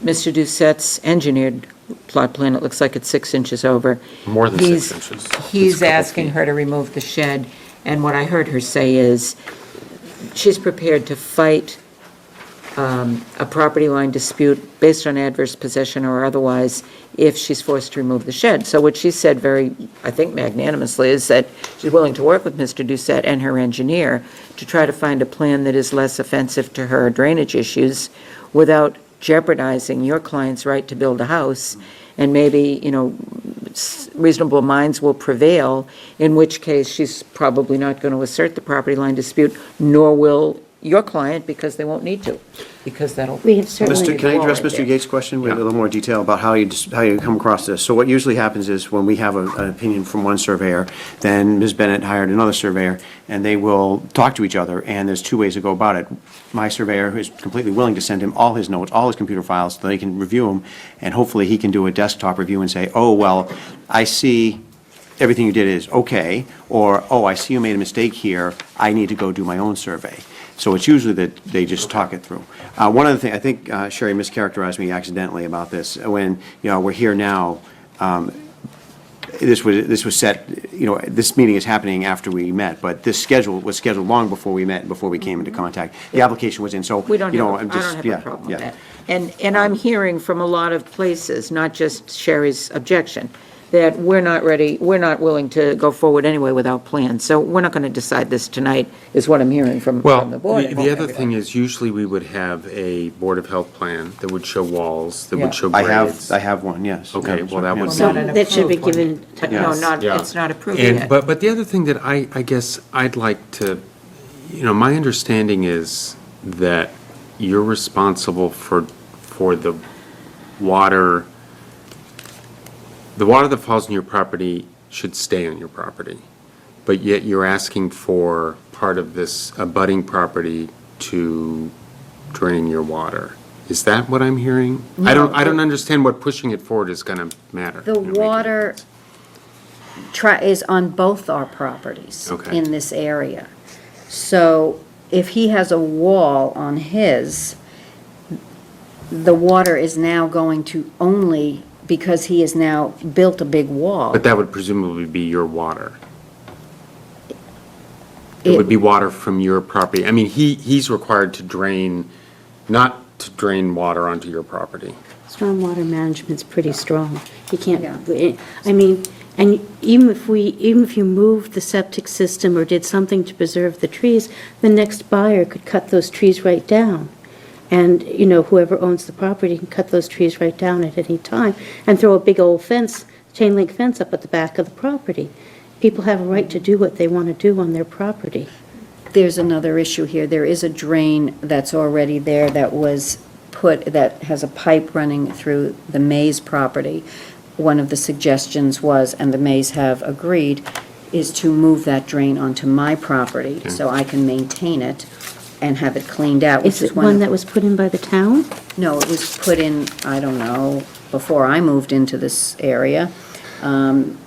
Mr. Doucette's engineered plot plan, it looks like it's 6 inches over. More than He's- 6 inches. He's It's a couple asking feet. her to remove the shed, and what I heard her say is, she's prepared to fight a property line dispute based on adverse possession or otherwise if she's forced to remove the shed. So what she said very, I think magnanimously, is that she's willing to work with Mr. Doucette and her engineer to try to find a plan that is less offensive to her drainage issues without jeopardizing your client's right to build a house. And maybe, reasonable minds will prevail, in which case she's probably not going to assert the property line dispute, nor will your client because they won't need to, because that'll. We have certainly. Can I address Wall right Mr. there. Yates' question with a little more detail about how you come across this? So what usually happens is when we have an opinion from one surveyor, then Ms. Bennett hired another surveyor, and they will talk to each other, and there's two ways to go about it. My surveyor is completely willing to send him all his notes, all his computer files, so they can review them, and hopefully he can do a desktop review and say, oh, well, I see everything you did is okay, or, oh, I see you made a mistake here, I need to go do my own survey. So it's usually that they just talk it through. One other thing, I think Sherry mischaracterized me accidentally about this. When, we're here now, this was set, this meeting is happening after we met, but this schedule was scheduled long before we met and before we came into contact. The application was in, so, We don't have, I'm I just, don't have yeah, a problem yeah. with that. And I'm hearing from a lot of places, not just Sherry's objection, that we're not ready, we're not willing to go forward anyway without plans. So we're not going to decide this tonight, is what I'm hearing from Well, the board. the other thing is usually we would have a Board of Health plan that would show walls, that Yeah. would show I grades. have one, yes. Okay, well, that would So Not an that should be approved one. given. No, Yes. not, Yeah. it's not approved And, yet. but the other thing that I guess I'd like to, my understanding is that you're responsible for the water that falls on your property should stay on your property, but yet you're asking for part of this abutting property to drain your water. Is that what I'm hearing? I don't understand what pushing it forward is gonna matter. The water is on both our properties Okay. in this area. So if he has a wall on his, the water is now going to only, because he has now built a big wall. But that would presumably be your water. It would be water from your property. I mean, he's required to drain, not to drain water onto your property. Stormwater management's pretty strong. You can't, Yeah. I mean, and even if you moved the septic system or did something to preserve the trees, the next buyer could cut those trees right down. And, whoever owns the property can cut those trees right down at any time and throw a big old fence, chain link fence up at the back of the property. People have a right to do what they want to do on their property. There's another issue here. There is a drain that's already there that was that has a pipe running through the Mays property. One of the suggestions was, and the Mays have agreed, is to move that drain onto my property so I can maintain it and have it cleaned out. Is it one that was put in by the town? No, it was put in, I don't know, before I moved into this area. I don't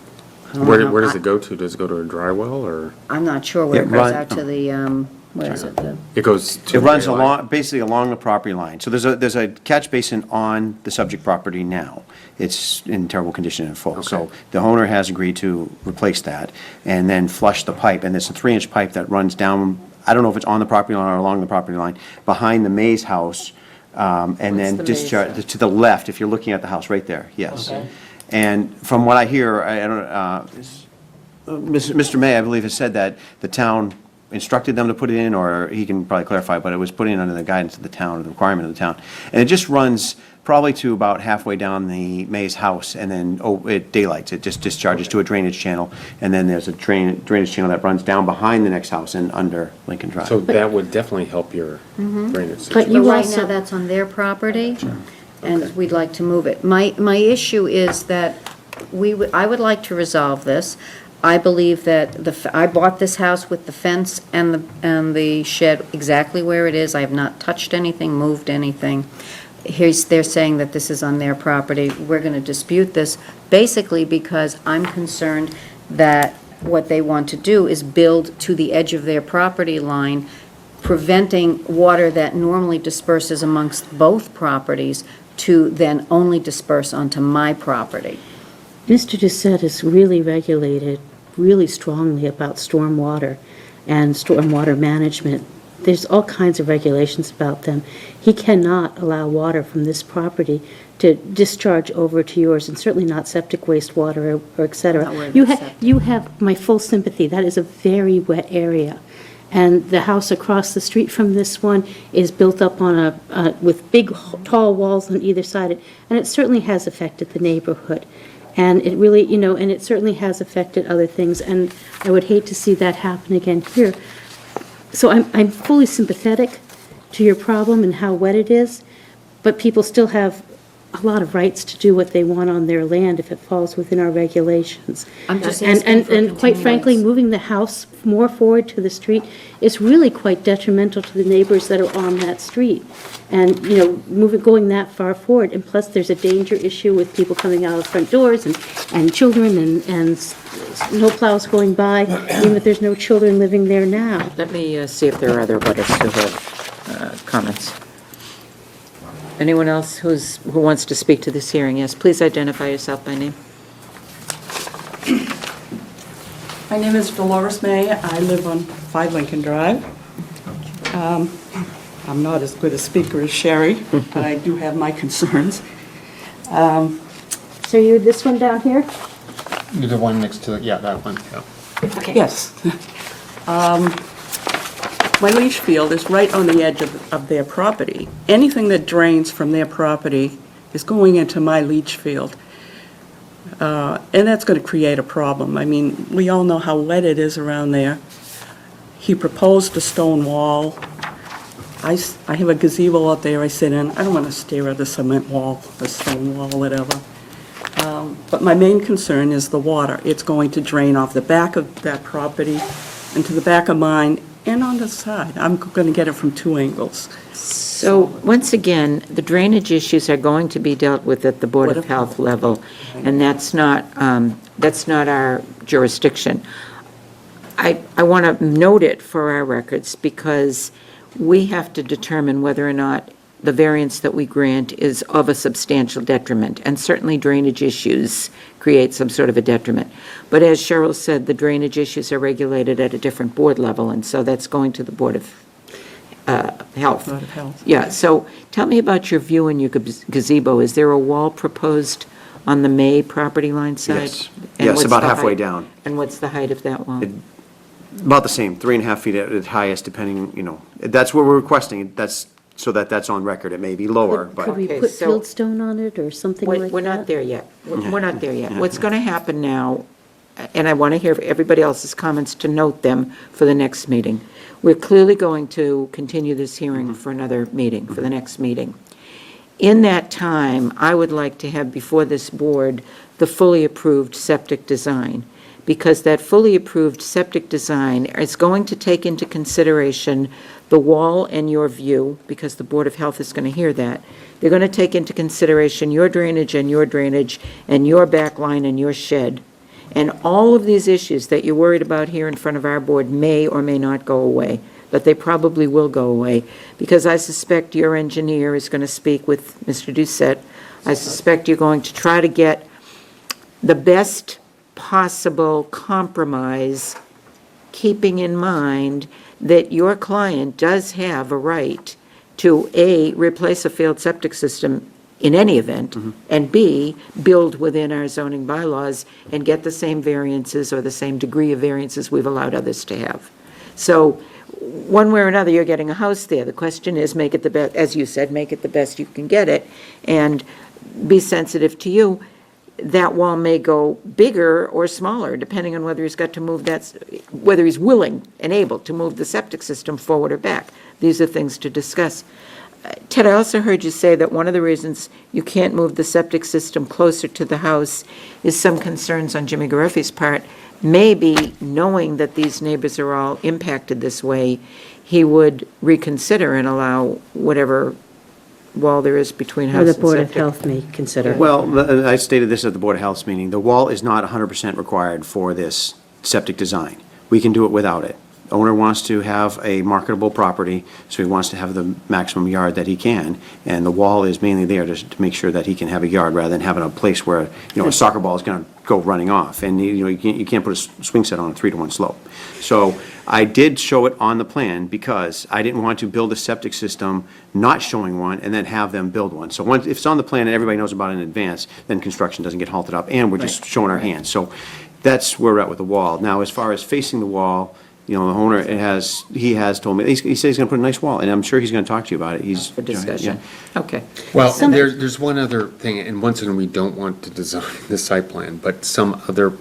know. Where does it go to? Does it go to a dry well, or I'm not sure where it Yeah, goes run- out to the, where is it? it goes to? It runs a line? basically along the property line. So there's a catch basin on the subject property now. It's in terrible condition and full. So Okay. the owner has agreed to replace that and then flush the pipe. And it's a 3-inch pipe that runs down, I don't know if it's on the property line or along the property line, behind the Mays house, and then the Mays discharge to the left, if you're looking at the house, right there, yes. And from what I hear, I don't, Mr. May, I believe, has said that the town instructed them to put it in, or he can probably clarify, but it was put in under the guidance of the town, or the requirement of the town. And it just runs probably to about halfway down the Mays house, and then, it daylights, it just discharges to a drainage channel, and then there's a drainage channel that runs down behind the next house and under Lincoln Drive. So that would definitely help your drainage situation. But you But right also- now, that's on their property, and we'd like to move it. My issue is that I would like to resolve this. I believe that I bought this house with the fence and the shed exactly where it is. I have not touched anything, moved anything. They're saying that this is on their property. We're going to dispute this, basically because I'm concerned that what they want to do is build to the edge of their property line, preventing water that normally disperses amongst both properties to then only disperse onto my property. Mr. Doucette is really regulated really strongly about stormwater and stormwater management. There's all kinds of regulations about them. He cannot allow water from this property to discharge over to yours, and certainly not septic wastewater or et cetera. Not worried You about have, septic. you have my full sympathy. That is a very wet area. And the house across the street from this one is built up on with big, tall walls on either side, and it certainly has affected the neighborhood. And it really, and it certainly has affected other things, and I would hate to see that happen again here. so I'm fully sympathetic to your problem and how wet it is, but people still have a lot of rights to do what they want on their land if it falls within our regulations. I'm just And- asking for And quite frankly, continuance. moving the house more forward to the street is really quite detrimental to the neighbors that are on that street. And, going that far forward, and plus there's a danger issue with people coming out of front doors and children and snow plows going by, even if there's no children living there now. Let me see if there are other butters who have comments. Anyone else who wants to speak to this hearing? Yes, please identify yourself by name. My name is Dolores May. I live on 5 Lincoln Drive. I'm not as good a speaker as Sherry, but I do have my concerns. So you're this one down here? You're the one next to, that one, yeah. Yes. My leach field is right on the edge of their property. Anything that drains from their property is going into my leach field. And that's going to create a problem. I mean, we all know how wet it is around there. He proposed a stone wall. I have a gazebo out there I sit in. I don't want to stare at a cement wall, a stone wall, whatever. But my main concern is the water. It's going to drain off the back of that property into the back of mine and on the side. I'm going to get it from 2 angles. So, once again, the drainage issues are going to be dealt with at the Board of Health level, and that's not our jurisdiction. I want to note it for our records, because we have to determine whether or not the variance that we grant is of a substantial detriment, and certainly drainage issues create some sort of a detriment. But as Cheryl said, the drainage issues are regulated at a different board level, and so that's going to the Board of Health. Board of Health. Yeah, so tell me about your view in your gazebo. Is there a wall proposed on the May property line side? Yes. And Yes, what's about the halfway height? down. And what's the height of that wall? About the same, 3.5 feet at its highest, depending, that's what we're requesting. That's so that's on record. It may be lower, Could but we Okay, put so- fieldstone on it or something like that? We're not there yet. We're not there yet. What's going to happen now, and I want to hear everybody else's comments to note them for the next meeting. We're clearly going to continue this hearing for another meeting, for the next meeting. In that time, I would like to have before this board the fully approved septic design, because that fully approved septic design is going to take into consideration the wall and your view, because the Board of Health is going to hear that. They're going to take into consideration your drainage and your back line and your shed. And all of these issues that you're worried about here in front of our board may or may not go away, but they probably will go away, because I suspect your engineer is going to speak with Mr. Doucette. I suspect you're going to try to get the best possible compromise, keeping in mind that your client does have a right to, A, replace a failed septic system in any event, and B, build within our zoning bylaws and get the same variances or the same degree of variances we've allowed others to have. So, one way or another, you're getting a house there. The question is, make it the best, as you said, make it the best you can get it, and be sensitive to you. That wall may go bigger or smaller, depending on whether he's got to move whether he's willing and able to move the septic system forward or back. These are things to discuss. Ted, I also heard you say that one of the reasons you can't move the septic system closer to the house is some concerns on Jimmy Gareffi's part. Maybe, knowing that these neighbors are all impacted this way, he would reconsider and allow whatever wall there is between Or house the and Board of septic. Health may consider. well, I stated this at the Board of Health's meeting. The wall is not 100% required for this septic design. We can do it without it. Owner wants to have a marketable property, so he wants to have the maximum yard that he can, and the wall is mainly there to make sure that he can have a yard rather than having a place where, a soccer ball is going to go running off, and, you can't put a swing set on a 3-to-1 slope. So I did show it on the plan because I didn't want to build a septic system not showing one and then have them build one. So if it's on the plan and everybody knows about it in advance, then construction doesn't get halted up, and we're just showing our hands. So that's where we're at with the wall. Now, as far as facing the wall, the owner he has told me, he says he's gonna put a nice wall, and I'm sure he's gonna talk to you about it. For discussion. Okay. Well, Some- there's one other thing, and once again, we don't want to design the site plan, but some other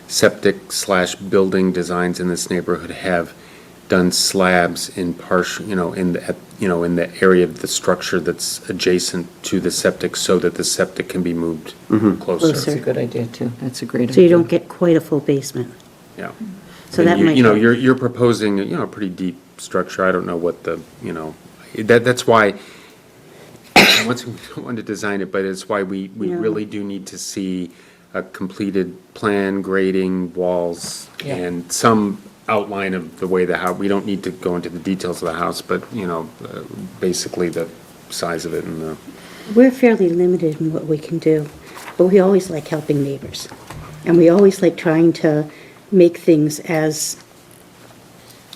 septic/building designs in this neighborhood have done slabs in partial, in the area of the structure that's adjacent to the septic so that the septic can be moved closer. That's a good idea, too. That's a great idea. So you don't get quite a full basement. Yeah. So And that you- might You know, help. you're proposing, a pretty deep structure. I don't know what that's why, once we want to design it, but it's why we Yeah. really do need to see a completed plan, grading, walls, Yeah. and some outline of the way the house, we don't need to go into the details of the house, but, basically the size of it and the. We're fairly limited in what we can do, but we always like helping neighbors. And we always like trying to make things as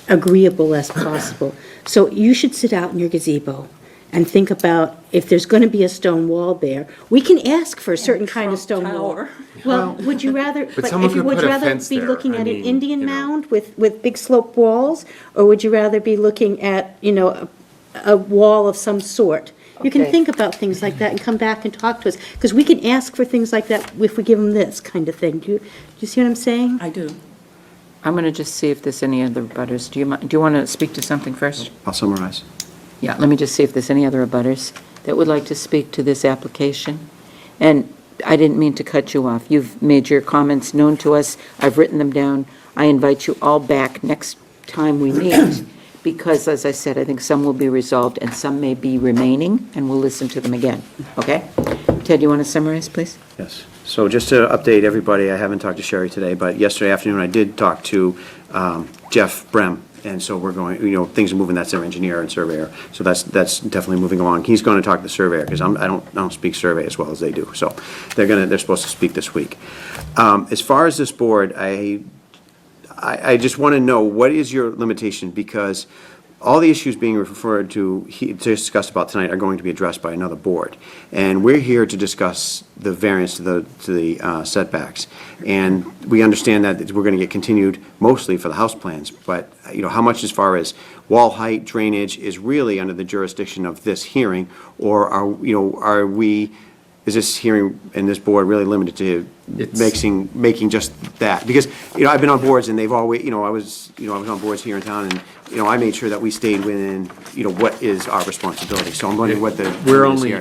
agreeable as possible. So you should sit out in your gazebo and think about if there's going to be a stone wall there. We can ask for a certain kind of Trump stone wall. Tower. Well, would you rather, But but someone if you could would put a rather fence be there. looking I at an mean, Indian mound with big slope walls? Or would you rather be looking at, a wall of some sort? You can Okay. think about things like that and come back and talk to us, because we can ask for things like that if we give them this kind of thing. Do you see what I'm saying? I do. I'm going to just see if there's any other abutters. Do you want to speak to something first? I'll summarize. Yeah, let me just see if there's any other abutters that would like to speak to this application. And I didn't mean to cut you off. You've made your comments known to us. I've written them down. I invite you all back next time we meet, because, as I said, I think some will be resolved and some may be remaining, and we'll listen to them again. Okay? Ted, you want to summarize, please? Yes. So just to update everybody, I haven't talked to Sherry today, but yesterday afternoon I did talk to Jeff Brem. And so we're going, things are moving, that's their engineer and surveyor. So that's definitely moving along. He's going to talk to the surveyor, because I don't speak survey as well as they do. So they're supposed to speak this week. As far as this board, I just want to know, what is your limitation? Because all the issues being referred to, discussed about tonight are going to be addressed by another board. And we're here to discuss the variance to the setbacks. And we understand that we're going to get continued mostly for the house plans, but, how much as far as wall height, drainage is really under the jurisdiction of this hearing? Or is this hearing and this board really limited to making just that? Because, I've been on boards and they've always, I was on boards here in town, and, I made sure that we stayed within, what is our responsibility. So I'm wondering what the.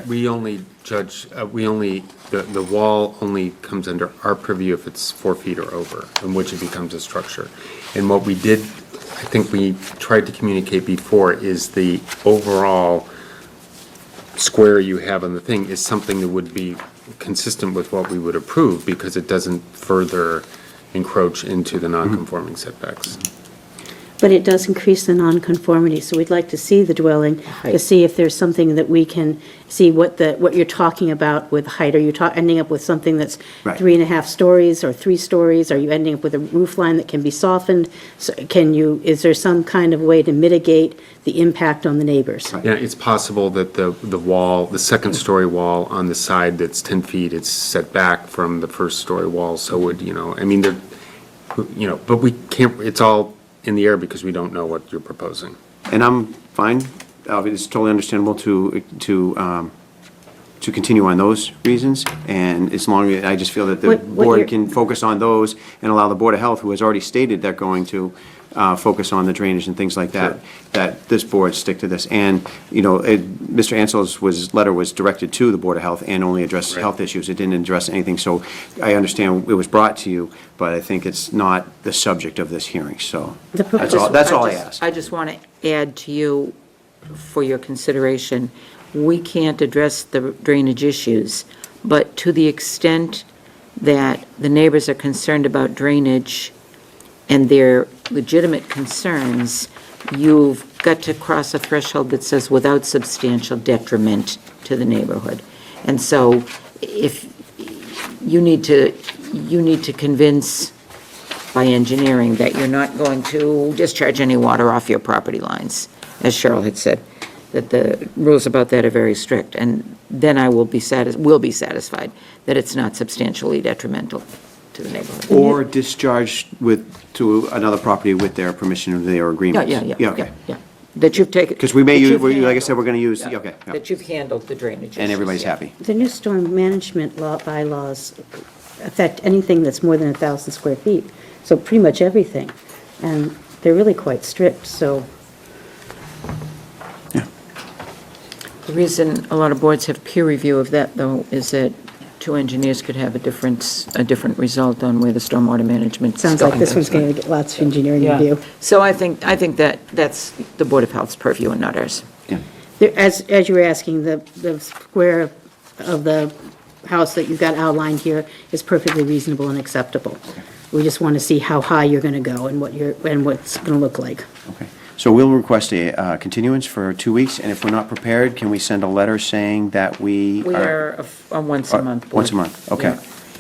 We only judge, the wall only comes under our purview if it's 4 feet or over, in which it becomes a structure. And what we did, I think we tried to communicate before, is the overall square you have on the thing is something that would be consistent with what we would approve, because it doesn't further encroach into the non-conforming setbacks. But it does increase the nonconformity, so we'd like to see the dwelling, to Right. see if there's something that we can see what you're talking about with height. Are you ending up with something that's Right. 3.5 stories or 3 stories? Are you ending up with a roof line that can be softened? So is there some kind of way to mitigate the impact on the neighbors? Yeah, it's possible that the wall, the second-story wall on the side that's 10 feet, it's set back from the first-story wall, so but we can't, it's all in the air because we don't know what you're proposing. And I'm fine, it's totally understandable to continue on those reasons, and as long as, I just feel that the What board you're- can focus on those and allow the Board of Health, who has already stated they're going to focus on the drainage and things like that, that this board stick to this. And, Mr. Ansel's letter was directed to the Board of Health and only addressed health issues. It didn't address anything, so I understand it was brought to you, but I think it's not the subject of this hearing, so The purpose- that's all I ask. I just want to add to you, for your consideration, we can't address the drainage issues, but to the extent that the neighbors are concerned about drainage and their legitimate concerns, you've got to cross a threshold that says without substantial detriment to the neighborhood. And so if you need to convince by engineering that you're not going to discharge any water off your property lines, as Cheryl had said, that the rules about that are very strict, and then I will be satisfied that it's not substantially detrimental to the neighborhood. Or discharged to another property with their permission or their agreement. Yeah, okay. That you've taken. Because we may that use, you've like I said, handled. we're going to use, Yeah, okay. yeah. That you've handled the drainage And issues, everybody's yeah. happy. The new storm management bylaws affect anything that's more than 1,000 square feet, so pretty much everything. And they're really quite strict, so. The reason a lot of boards have peer review of that, though, is that two engineers could have a different result on where the stormwater management's going. Sounds like this one's going to get lots of engineering Yeah. review. So I think that that's the Board of Health's purview and not ours. As you were asking, the square of the house that you've got outlined here is perfectly reasonable and acceptable. We just want to see how high you're going to go and what's going to look like. Okay. So we'll request a continuance for 2 weeks, and if we're not prepared, can we send a letter saying that we We are a once-a-month board. Once a month, okay. Yeah.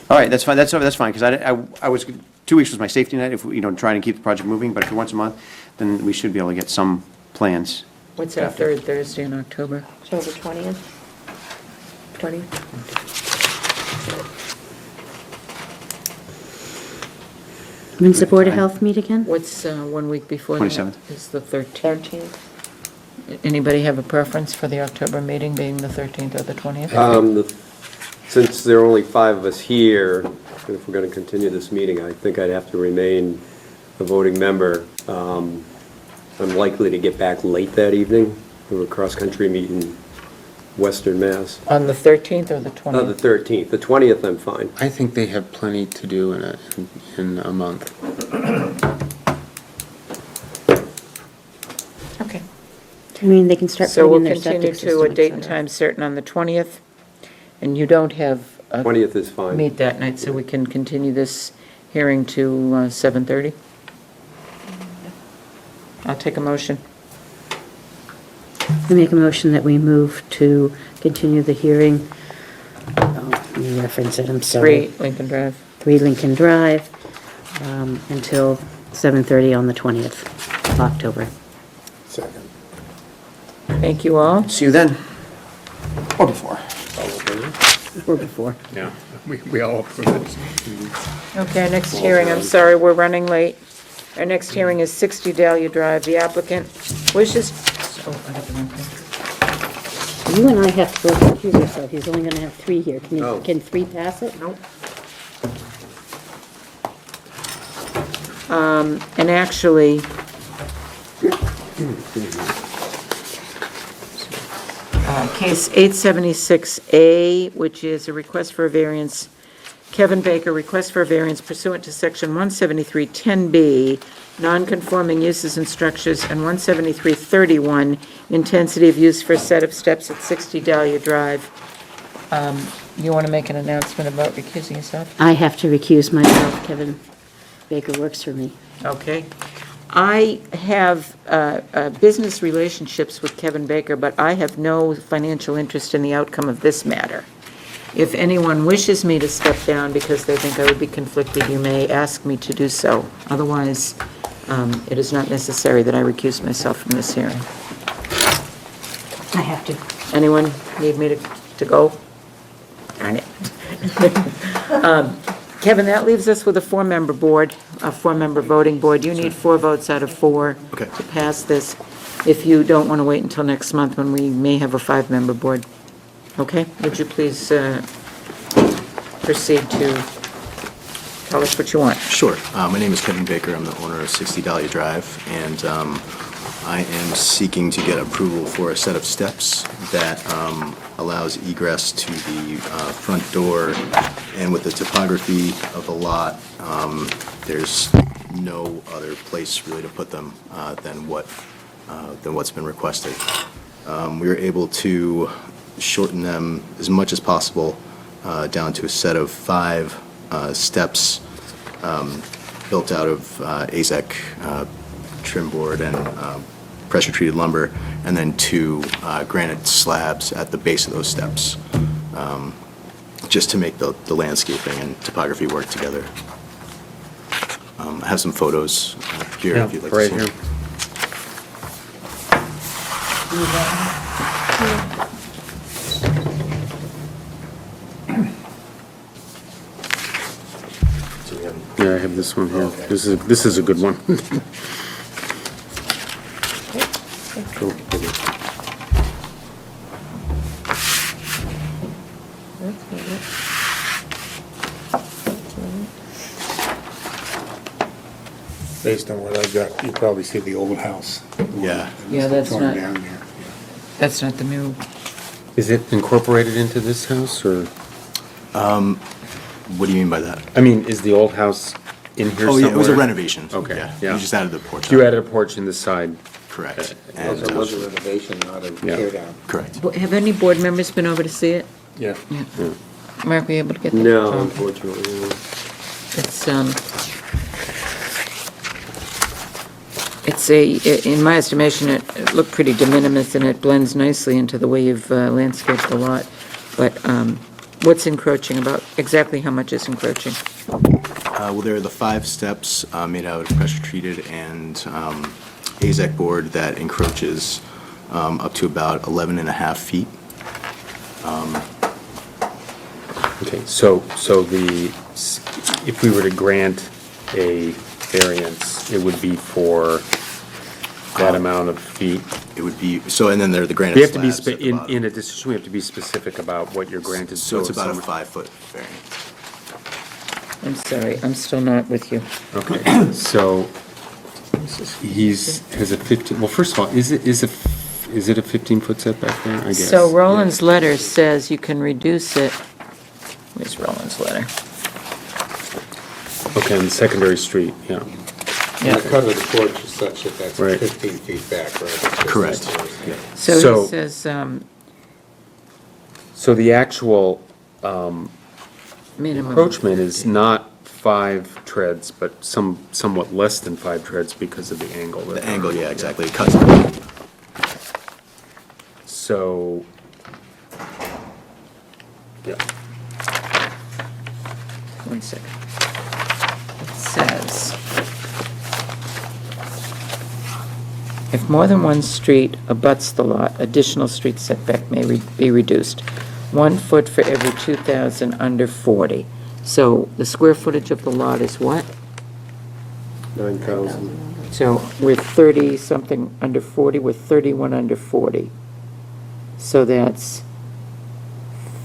All right, that's fine, that's fine, because I was, 2 weeks was my safety net, if, trying to keep the project moving, but if you're once a month, then we should be able to get some plans. What's our third Thursday in October? October 20th? 20th? When's the Board of Health meet again? What's 1 week before that? 27th. Is the 13th. Anybody have a preference for the October meeting being the 13th or the 20th? Since there are only 5 of us here, if we're going to continue this meeting, I think I'd have to remain a voting member. I'm likely to get back late that evening. We have a cross-country meet in Western Mass. On the 13th or the 20th? The 13th. The 20th, I'm fine. I think they have plenty to do in a month. Okay. I mean, they can start So putting we'll in their continue septic system, to a et date and cetera. time certain on the 20th, and you don't have a 20th is fine. meet that night, so we can continue this hearing to 7:30? I'll take a motion. I make a motion that we move to continue the hearing. Oh, let me reference it, I'm sorry. 3 Lincoln Drive. 3 Lincoln Drive, until 7:30 on the 20th of October. Second. Thank you all. See you then. Or before. Or before. Yeah, we all approve it. Okay, our next hearing, I'm sorry, we're running late. Our next hearing is 60 Dahlia Drive. The applicant wishes, oh, I got the wrong thing. You and I have to both recuse yourself, he's only gonna have 3 here. Oh. Can 3 pass it? Nope. And actually, case 876A, which is a request for a variance, Kevin Baker, request for a variance pursuant to section 17310B, non-conforming uses and structures, and 17331, intensity of use for a set of steps at 60 Dahlia Drive. You want to make an announcement about recusing yourself? I have to recuse myself, Kevin Baker works for me. Okay. I have business relationships with Kevin Baker, but I have no financial interest in the outcome of this matter. If anyone wishes me to step down because they think I would be conflicted, you may ask me to do so. Otherwise, it is not necessary that I recuse myself from this hearing. I have to. Anyone need me to go? Darn it. Kevin, that leaves us with a 4-member board, a 4-member voting board. You need 4 votes out of 4 Okay. to pass this, if you don't want to wait until next month when we may have a 5-member board. Okay? Would you please proceed to tell us what you want? Sure. My name is Kevin Baker. I'm the owner of 60 Dahlia Drive, and I am seeking to get approval for a set of steps that allows egress to the front door. And with the topography of the lot, there's no other place really to put them than what's been requested. We were able to shorten them as much as possible down to a set of 5 steps built out of AZEK trim board and pressure-treated lumber, and then 2 granite slabs at the base of those steps, just to make the landscaping and topography work together. I have some photos here if you'd like to Right see here. them. So we have Yeah, I have this one here. This is a good one. Cool. Based on what I got, you probably see the old house. Yeah. Yeah, that's Torn not- down there. That's not the new, Is it incorporated into this house, or, What do you mean by that? I mean, is the old house in here Oh, somewhere? yeah, it was a renovation. Okay, Yeah. yeah. You just added the porch. You on. added a porch in the side. Correct. It And, was a renovation, not a Yeah. tear down. correct. have any board members been over to see it? Yeah. Mark, were you able to get that? No, Oh, unfortunately, no. It's in my estimation, it looked pretty de minimis, and it blends nicely into the way you've landscaped the lot. But what's encroaching about, exactly how much is encroaching? Well, there are the 5 steps made out of pressure-treated and AZEC board that encroaches up to about 11 and a half feet. Okay, so if we were to grant a variance, it would be for that amount of feet? It would be, so, and then there are the granite We have to be, slabs at the in bottom. a decision, we have to be specific about what you're granted. So it's if about a someone- 5-foot variance. I'm sorry, I'm still not with you. Okay, so has a 15, well, first of all, is it a 15-foot setback there, I guess? So Roland's letter says you can reduce it, where's Roland's letter? Okay, on the secondary street, yeah. And the cut of the porch is such that that's Right. 15 feet back, right? It's just Correct. this. Yeah. So So- he says, So the actual minimum. encroachment is not 5 treads, but somewhat less than 5 treads because of the angle. The angle, yeah, exactly. It cuts. So, yeah, One second. It says, if more than one street abuts the lot, additional street setback may be reduced. 1 foot for every 2,000 under 40. So the square footage of the lot is what? 9,000. So we're 30-something under 40, we're 31 under 40. So that's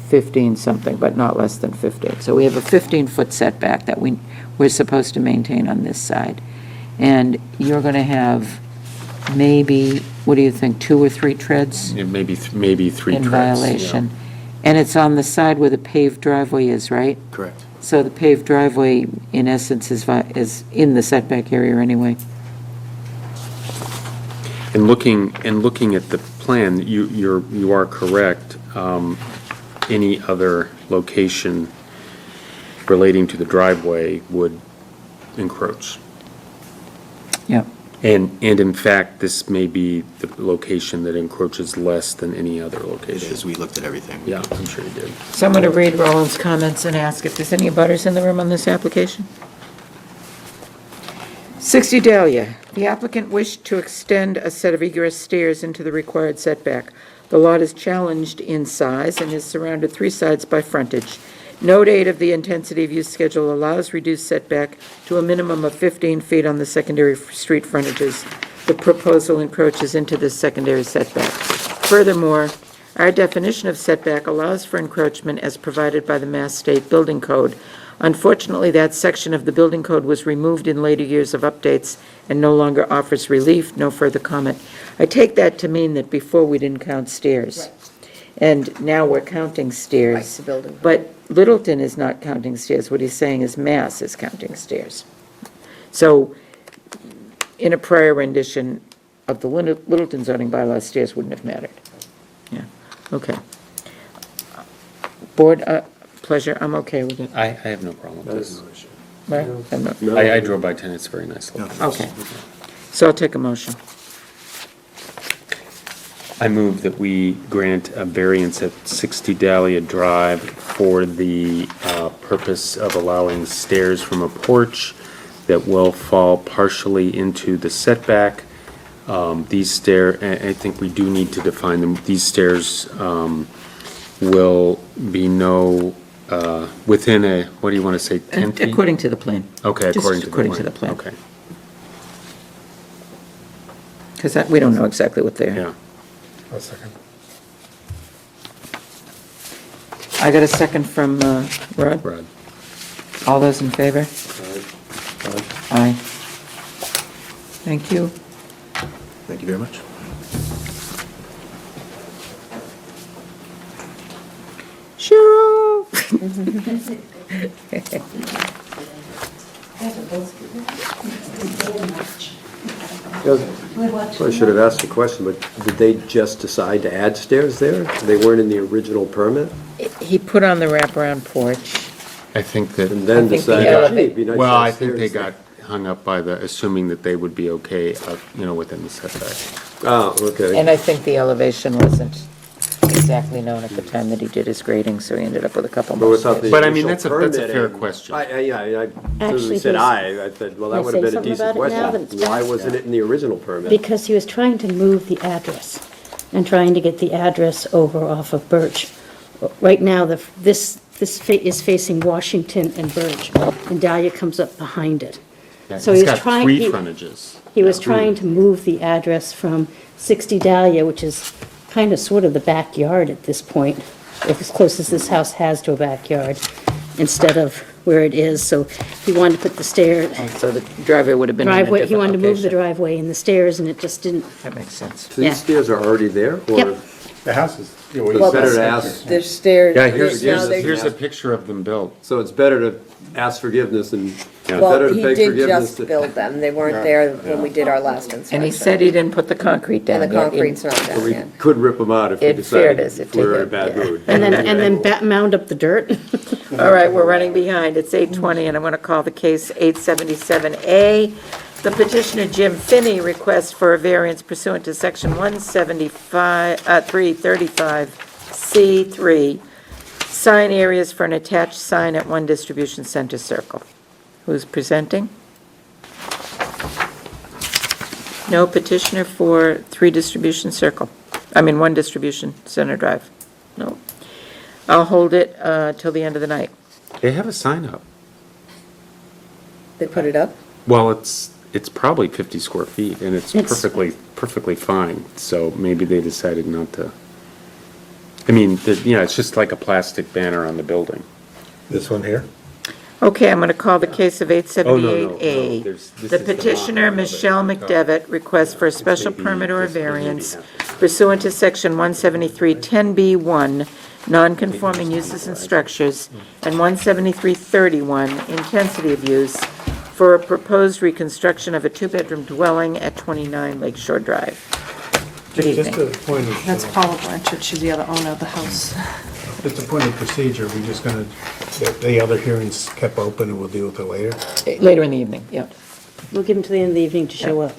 15-something, but not less than 15. So we have a 15-foot setback that we're supposed to maintain on this side. And you're going to have maybe, what do you think, 2 or 3 treads it may be, maybe 3 in treads. yeah. violation? And it's on the side where the paved driveway is, right? Correct. So the paved driveway, in essence, is in the setback area anyway. And looking at the plan, you are correct. Any other location relating to the driveway would encroach. Yep. And in fact, this may be the location that encroaches less than any other It location. is. We looked at everything. Yeah, I'm sure you did. So I'm going to read Roland's comments and ask if there's any abutters in the room on this application. 60 Dahlia, the applicant wished to extend a set of egress stairs into the required setback. The lot is challenged in size and is surrounded 3 sides by frontage. Note 8 of the intensity of use schedule allows reduced setback to a minimum of 15 feet on the secondary street frontages. The proposal encroaches into this secondary setback. Furthermore, our definition of setback allows for encroachment as provided by the Mass State Building Code. Unfortunately, that section of the building code was removed in later years of updates and no longer offers relief. No further comment. I take that to mean that before we didn't count stairs. Right. And now we're counting stairs. Right, the building code. But Littleton is not counting stairs. What he's saying is Mass is counting stairs. So in a prior rendition of the Littleton zoning bylaw, stairs wouldn't have mattered. Yeah, okay. Board, pleasure, I'm okay with it. I have no problem with this. Right? I'm not- I drove by 10, it's very nice looking. Okay. So I'll take a motion. I move that we grant a variance at 60 Dahlia Drive for the purpose of allowing stairs from a porch that will fall partially into the setback. These I think we do need to define them. These stairs will be within a, what do you want to say, 10 feet? According to the plan. Okay, Just according to the plan. according to the plan. Okay, Because we don't know exactly what they are. yeah. A second. I got a second from Rod. Rod. All those in favor? Aye. Thank you. Thank you very much. Cheryl! I should have asked the question, but did they just decide to add stairs there? They weren't in the original permit? He put on the wraparound porch. I think that. And then I think the decided, elevate- gee, it'd be nice to Well, have I think they stairs got hung up by the, assuming that they would be okay, within the setback. there. Oh, okay. And I think the elevation wasn't exactly known at the time that he did his grading, so he ended up with a couple But more without the stairs. But I mean, initial that's a fair permitting- question. Yeah, I Actually, certainly said there's- I said, well, Can I that would have say been a something decent about it now that question. it's Why passed? wasn't it in the original permit? Because he was trying to move the address and trying to get the address over off of Birch. Right now, this is facing Washington and Birch, and Dahlia comes up behind it. Yeah, So he's he was got trying- three he- frontages. He was trying to move the address from 60 Dahlia, which is kind of sort of the backyard at this point, as close as this house has to a backyard, instead of where it is. So he wanted to put the stair, So the driveway would have been in a driveway, he different wanted to move the location. driveway and the stairs, and it just didn't, That makes sense. So these yeah. stairs are already there? Or Yep. The house is, yeah, it's well, better to ask, There's stairs. Yeah, here's- here's a picture of them built. so it's better to ask forgiveness and, better Well, to he beg did forgiveness. just build them. They weren't there when we did our last inspection. And he said he didn't put the concrete down And the yet. concrete's not So down we yet. could rip them out if we In decided fairness, if we he were in a did, bad yeah. mood. and then mound up the dirt. All right, we're running behind. It's 8:20, and I'm going to call the case 877A. The petitioner Jim Finney requests for a variance pursuant to section 335C3, sign areas for an attached sign at one distribution center circle. Who's presenting? No petitioner for 3 distribution circle. One distribution center drive. No. I'll hold it till the end of the night. They have a sign up. They put it up? Well, it's probably 50 square feet, and it's It's- perfectly fine, so maybe they decided not to. It's just like a plastic banner on the building. this one here? Okay, I'm going to call the case of Oh, no, 878A. there's- this The is the petitioner, model of it. Michelle McDevitt, requests for a special maybe permit or a this was variance handicap. pursuant to section 173-10B1, non-conforming uses and structures, and 173-31, intensity of use, for a proposed reconstruction of a 2-bedroom dwelling at 29 Lakeshore Drive. Good Just evening. a point of. That's Paula Blanchard, she's the other owner of the house. Just a point of procedure, we're just gonna, the other hearings kept open and we'll deal with it later. Later in the evening, yeah. We'll give him to the end of the evening to show up.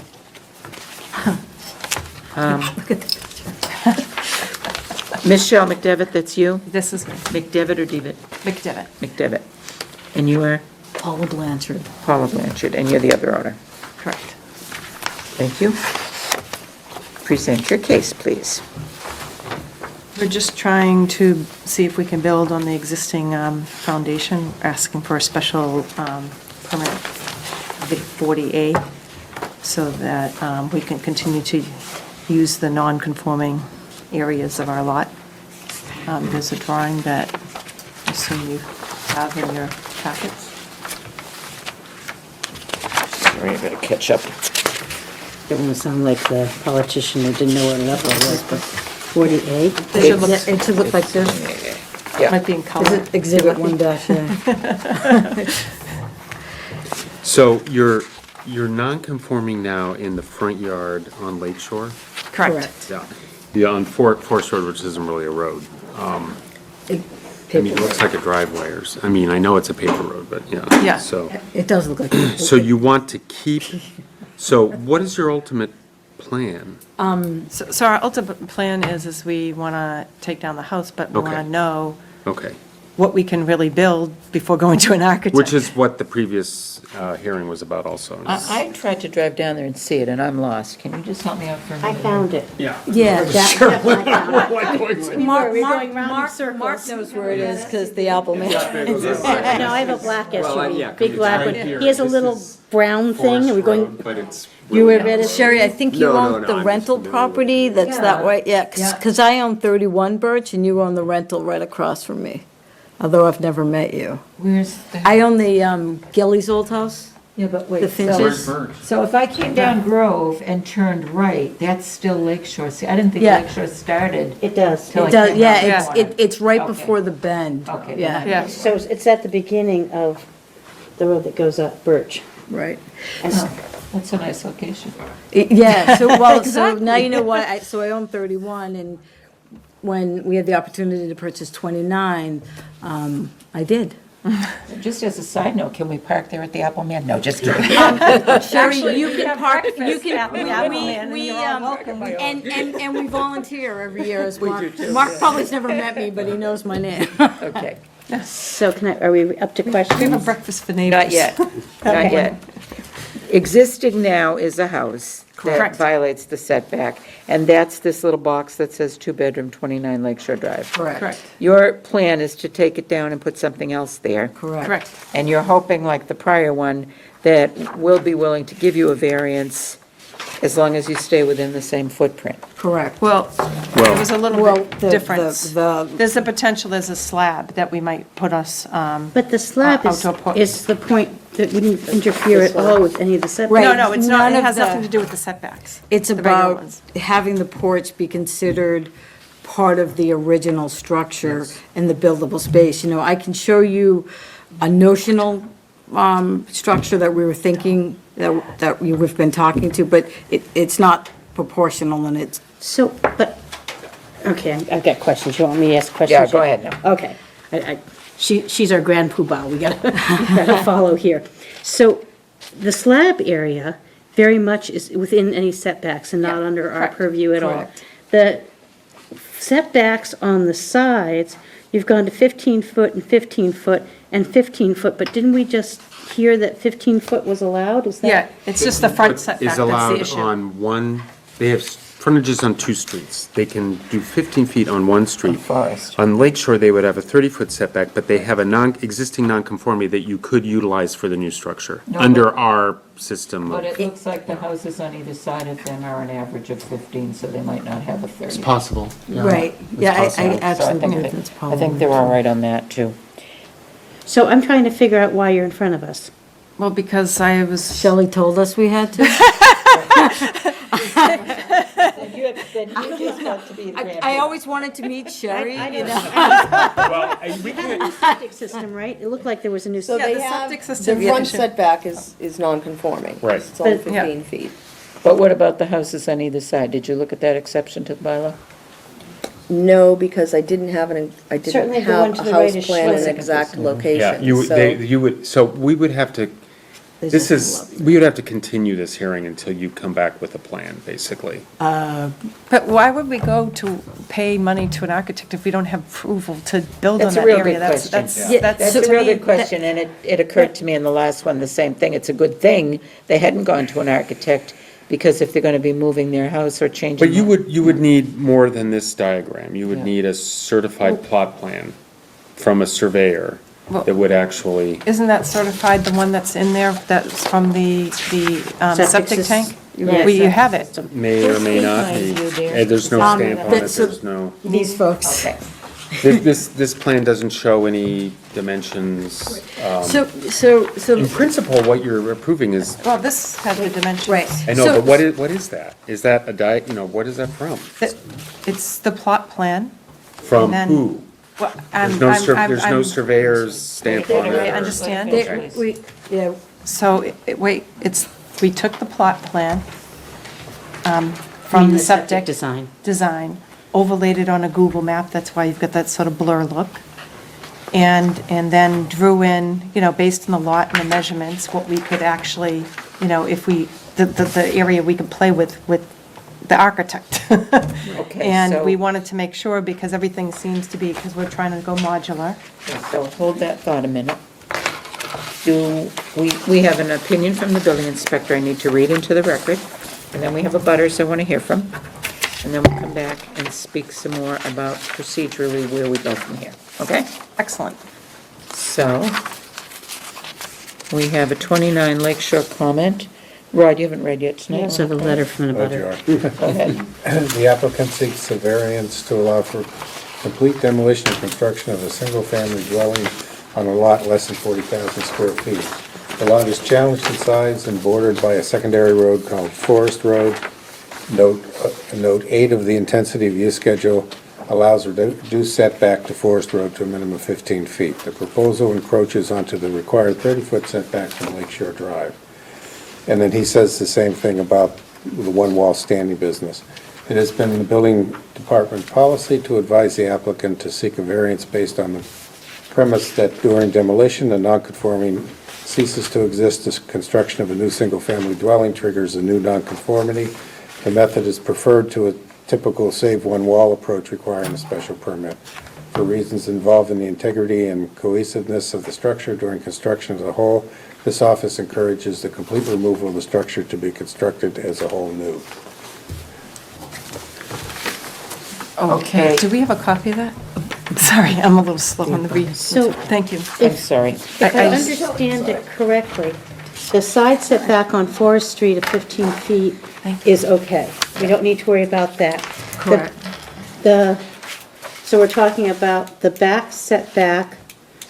Michelle McDevitt, that's you? This is me, McDevitt or Devitt? McDevitt. McDevitt. And you are Paula Blanchard. Paula Blanchard, and you're the other owner. Correct. Thank you. Present your case, please. We're just trying to see if we can build on the existing foundation, asking for a special permit, I think 40A, so that we can continue to use the non-conforming areas of our lot. There's a drawing that I assume you have in your packets. Sorry, I better catch up. Don't want to sound like the politician who didn't know what an upper was, but 40A? It should look like this. Yeah. Might be in color. Exhibit 1-A. So you're non-conforming now in the front yard on Lake Shore? Correct. Yeah. Yeah, on Forest Road, which isn't really a road. It looks like a driveway I know it's a paper road, but yeah. Yeah. So, It does look like. so you want to keep, so what is your ultimate plan? So our ultimate plan is we want to take down the house, but we want to Okay. know Okay. what we can really build before going to an architect. Which is what the previous hearing was about also. I tried to drive down there and see it, and I'm lost. Can you just help me out for a I minute? found it. Yeah. Yeah. Mark knows where it is because the Apple man. No, I have a black yeah, SUV, big black one. here. He has a This little is brown thing, are we going, But it's. you were ready? Sherry, I think you No, no, own no, the I'm just rental familiar with property that's that way, yeah, Yeah. because I own 31 Birch and you own the rental right across from me, although I've never met you. Where's the, I own the Gillies old house. Yeah, but wait, The Finches? so if I came down Grove and turned right, that's still Lake Shore. See, I didn't think Yeah. Lake Shore started. It does. Till I It does, came yeah, around the it's, corner. it's right Okay. before the bend. Okay, Yeah. then Yeah. So it's at the beginning of the road that goes up Birch. Right. That's a nice location. Yeah, so, well, so now you know why, so I own 31, and when we had the opportunity to purchase 29, I did. Just as a side note, can we park there at the Apple Man? No, just kidding. Sherry, you can park, you can, at the Apple Man, and you're all welcome. and we volunteer every year as Mark. Mark probably's never met me, but he knows my name. Okay, So are we up to questions? We have a breakfast for neighbors. not yet, not yet. Existing now is a house that Correct. violates the setback, and that's this little box that says two-bedroom, 29 Lakeshore Drive. Correct. Your plan is to take it down and put something else there. Correct. And you're hoping, like the prior one, that we'll be willing to give you a variance as long as you stay within the same footprint. Correct. Well, there was a little Well, bit difference. the- There's a potential, there's a slab that we might put us, But the slab outdoor porch. is the point that wouldn't interfere at all with any of the setbacks. No, no, it's not, None it of has the- nothing to do with the setbacks. It's the regular about ones. having the porch be considered part of the original structure and the buildable space. You know, I can show you a notional structure that we were thinking, that we've been talking to, but it's not proportional, and it's, So, but, okay, I've got questions. You want me to ask questions? Yeah, go ahead now. Okay. She's our grand poobah. We gotta follow here. So the slab area very much is within any setbacks and not under our correct, purview at all. correct. The setbacks on the sides, you've gone to 15 foot and 15 foot and 15 foot, but didn't we just hear that 15 foot was allowed? Is that? Yeah, it's just the front setback, Is that's the allowed issue. on one, they have frontages on two streets. They can do 15 feet on one street. Forest. On Lake Shore, they would have a 30-foot setback, but they have a existing nonconformity that you could utilize for the new structure, under our system. But of- it looks like the houses on either side of them are an average of 15, so they might not have a 30. It's possible. yeah. right, It's yeah, I possible. So I absolutely think believe that's I probably. think they're all right on that, too. So I'm trying to figure out why you're in front of us. Well, because I was, Shelley told us we had to. I always wanted to meet Sherry, you know. Septic system, right? It looked like there was a new. So Yeah, they the have, septic the system front issue. setback is non-conforming. Right. It's only But- 15 feet. But what about the houses on either side? Did you look at that exception to the bylaw? No, because I didn't have Certainly the a one to the right house is plan in Schwartz. an exact Yeah, location, you would, so. you would, so we would have to, this is, we would have to continue this hearing until you come back with a plan, basically. but why would we go to pay money to an architect if we don't have approval to build on That's a that real area? good That's question. That's, that's That's a to real me, good question, and it occurred to me in the last one, the same thing. It's a good thing they hadn't gone to an architect, because if they're going to be moving their house or changing. But you would need more than this diagram. You would Yeah. need a certified plot plan from a surveyor that would actually, Isn't that certified, the one that's in there, that's from the septic sys- tank? yeah, Well, you septic have it. system. may or may not be. Behind you there. There's no stamp on it, that's- there's no, These folks. Okay. this plan doesn't show any dimensions. So, In principle, what you're approving is, Well, this has the dimensions. right. I know, So- but what is that? Is that what is that from? It's the plot plan. From then- who? Well, There's no surveyor's stamp on it. I or- understand. Okay. Yeah, So, we took the plot plan from the septic Design. overlaid it on a Google map, that's why you've got that sort of blur look. And then drew in, based on the lot and the measurements, what we could actually, if we, the area we could play with the architect. Okay, And so- we wanted to make sure, because everything seems to be, because we're trying to go modular. So hold that thought a minute. We have an opinion from the building inspector I need to read into the record, and then we have a butters I want to hear from, and then we'll come back and speak some more about procedurally where we go from here, okay? Excellent. So, we have a 29 Lakeshore comment. Rod, you haven't read yet tonight? So the letter from the butter. Go ahead. The applicant seeks a variance to allow for complete demolition and construction of a single-family dwelling on a lot less than 40,000 square feet. The lot is challenged in size and bordered by a secondary road called Forest Road. Note 8 of the intensity of use schedule allows reduced setback to Forest Road to a minimum of 15 feet. The proposal encroaches onto the required 30-foot setback from Lakeshore Drive. And then he says the same thing about the one-wall standing business. It has been the building department policy to advise the applicant to seek a variance based on the premise that during demolition, a nonconforming ceases to exist as construction of a new single-family dwelling triggers a new nonconformity. The method is preferred to a typical save one wall approach requiring a special permit. For reasons involving the integrity and cohesiveness of the structure during construction as a whole, this office encourages the complete removal of the structure to be constructed as a whole new. Okay. Do we have a copy of that? Sorry, I'm a little slow on the read. So- Thank you. I'm sorry. If I understand it correctly, the side setback on Forest Street of 15 feet is okay. We don't need to worry about that. Correct. So we're talking about the back setback.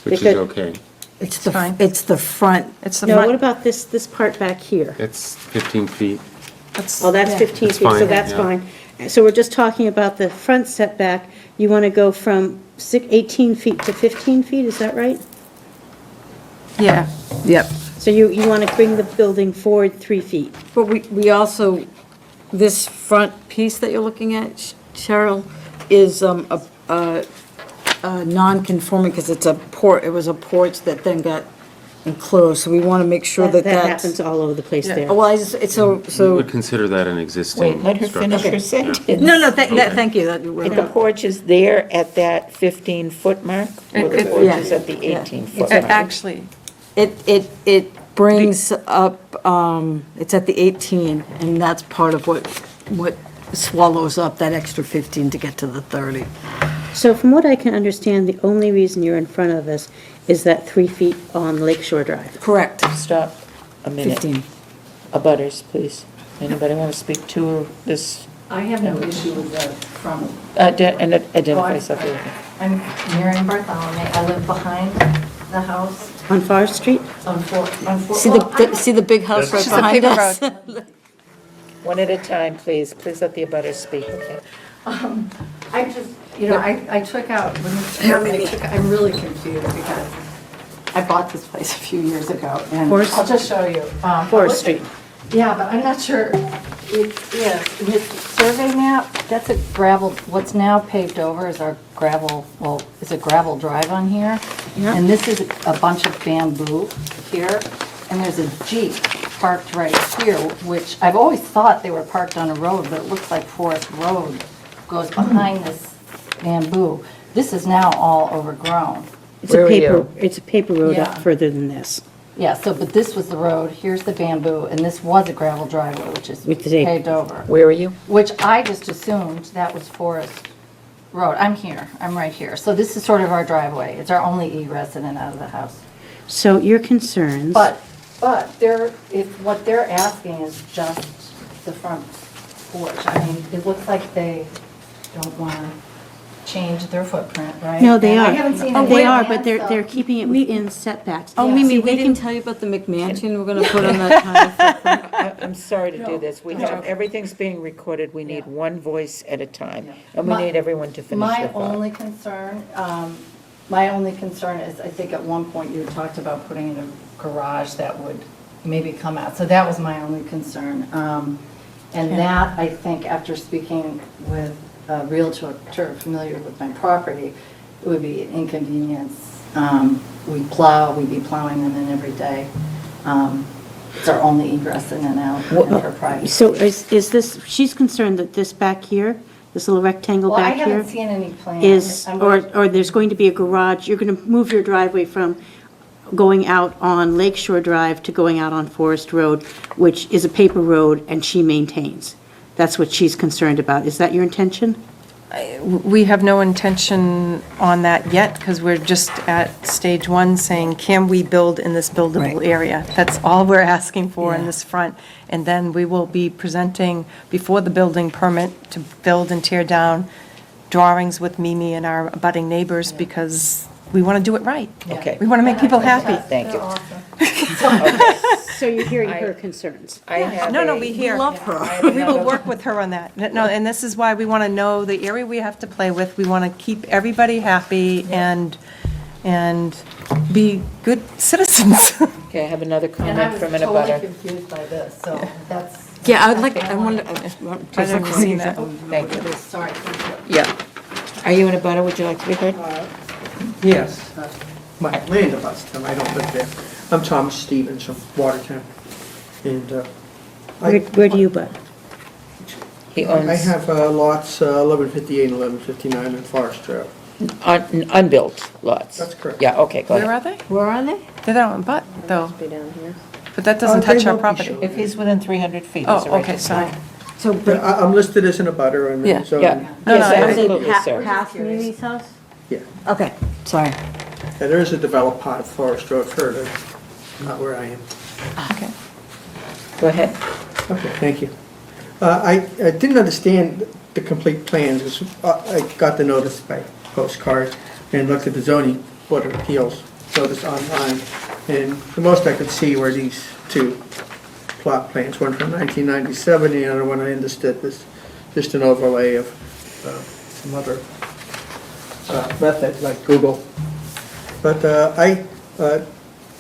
Which is because- okay. It's fine. it's the front. It's the No, what front. about this part back here? It's 15 feet. Oh, that's 15 That's feet, so fine, that's yeah. fine. So we're just talking about the front setback. You want to go from 18 feet to 15 feet, is that right? Yeah, yep. So you want to bring the building forward 3 feet? But we also, this front piece that you're looking at, Cheryl, is a non-conforming because it was a porch that then got enclosed, so we want to make sure that That that's. happens all over the place there. Well, it's We so, would consider that an existing Wait, let her structure. finish her Yeah. sentence. no, thank you. If the porch is there at that 15-foot mark, or the porch is at the 18-foot mark? Actually, It brings up, it's at the 18, and that's part of what swallows up that extra 15 to get to the 30. So from what I can understand, the only reason you're in front of us is that 3 feet on Lakeshore Drive. Correct. Stop a minute. 15. Abutters, please. Anybody want to speak to this? I have no issue with the front. And identify yourself. I'm Marion Bartholomew. I live behind the house On Forest Street? on Fourth. See the big house right She's a behind paper us? One at a time, please. Please let the abutters speak, okay? I just, I took out, I'm really confused because I bought this place a few years ago, and Forest- I'll just show you. Forest Street. Yeah, but I'm not sure it is. In this survey map, that's a gravel, what's now paved over is our gravel, is a gravel drive on here. Yeah. And this is a bunch of bamboo here, and there's a Jeep parked right here, which I've always thought they were parked on a road, but it looks like Forest Road goes behind this bamboo. This is now all overgrown. Where are you? It's a paper road up Yeah. further than this. Yeah, but this was the road, here's the bamboo, and this was a gravel driveway, which is With the- paved over. Where are you? Which I just assumed that was Forest Road. I'm here, I'm right here. So this is sort of our driveway. It's our only egress in and out of the house. So your concerns. But what they're asking is just the front porch. I mean, it looks like they don't want to change their footprint, right? No, they And are. I haven't seen Oh, any they are, plans, but they're so- they're keeping it within setbacks. Oh, Yeah. Mimi, See, we they didn't can- tell you about the McMansion we're going to put on that tile. I'm sorry to do this. We have, everything's being recorded. We need one voice at a time. And we My- need everyone to finish their My thought. only concern is, I think at one point you had talked about putting in a garage that would maybe come out. So that was my only concern. And that, I think, after speaking with a realtor familiar with my property, it would be an inconvenience. We'd be plowing them in every day. It's our only egress in and out of her privacy. So is this, she's concerned that this back here, this little rectangle Well, I back here, haven't seen any plans. is, I'm or there's going to be a garage, you're going to move your driveway from going out on Lakeshore Drive to going out on Forest Road, which is a paper road and she maintains. That's what she's concerned about. Is that your intention? we have no intention on that yet, because we're just at stage one saying, can we build in this buildable Right. area? That's all we're asking for in Yeah. this front. And then we will be presenting, before the building permit, to build and tear down drawings with Mimi and our abutting neighbors, because we want to do it right. Okay. We want to make people happy. Thank you. They're awesome. So you're hearing her concerns. I have No, a- we hear. love her. I have We will another- work with her on that. No, and this is why we want to know the area we have to play with. We want to keep everybody happy and be good citizens. Okay, I have another comment from an abutter. confused by this, so that's. Yeah, I'd like, I wonder. I never seen that. Thank you. Sorry. Yeah. Are you in a butter? Would you like to be heard? Yes, my land abuts them, I don't live there. I'm Thomas Stevens from Watertown, and Where do you butt? He owns I have lots 1158 and 1159 in Forest Trail. unbuilt lots. That's correct. Yeah, okay, go Where ahead. are they? Where are they? They're down, but, though, Be down here. but that doesn't They touch our won't be property. shown. If he's within 300 feet, it's a Oh, right okay, to sorry. So, But but. I'm listed as an abutter and Yeah, so, Yeah. No, Yes, no, absolutely, sir. Past Mimi's house? yeah. Okay, sorry. Yeah, there is a developed part of Forest Road further, not where I am. Okay. Go ahead. Okay, thank you. I didn't understand the complete plans. I got the notice by postcard and looked at the zoning board of appeals notice online. And the most I could see were these two plot plans, one from 1997, and the other one I understood was just an overlay of some other method like Google. But I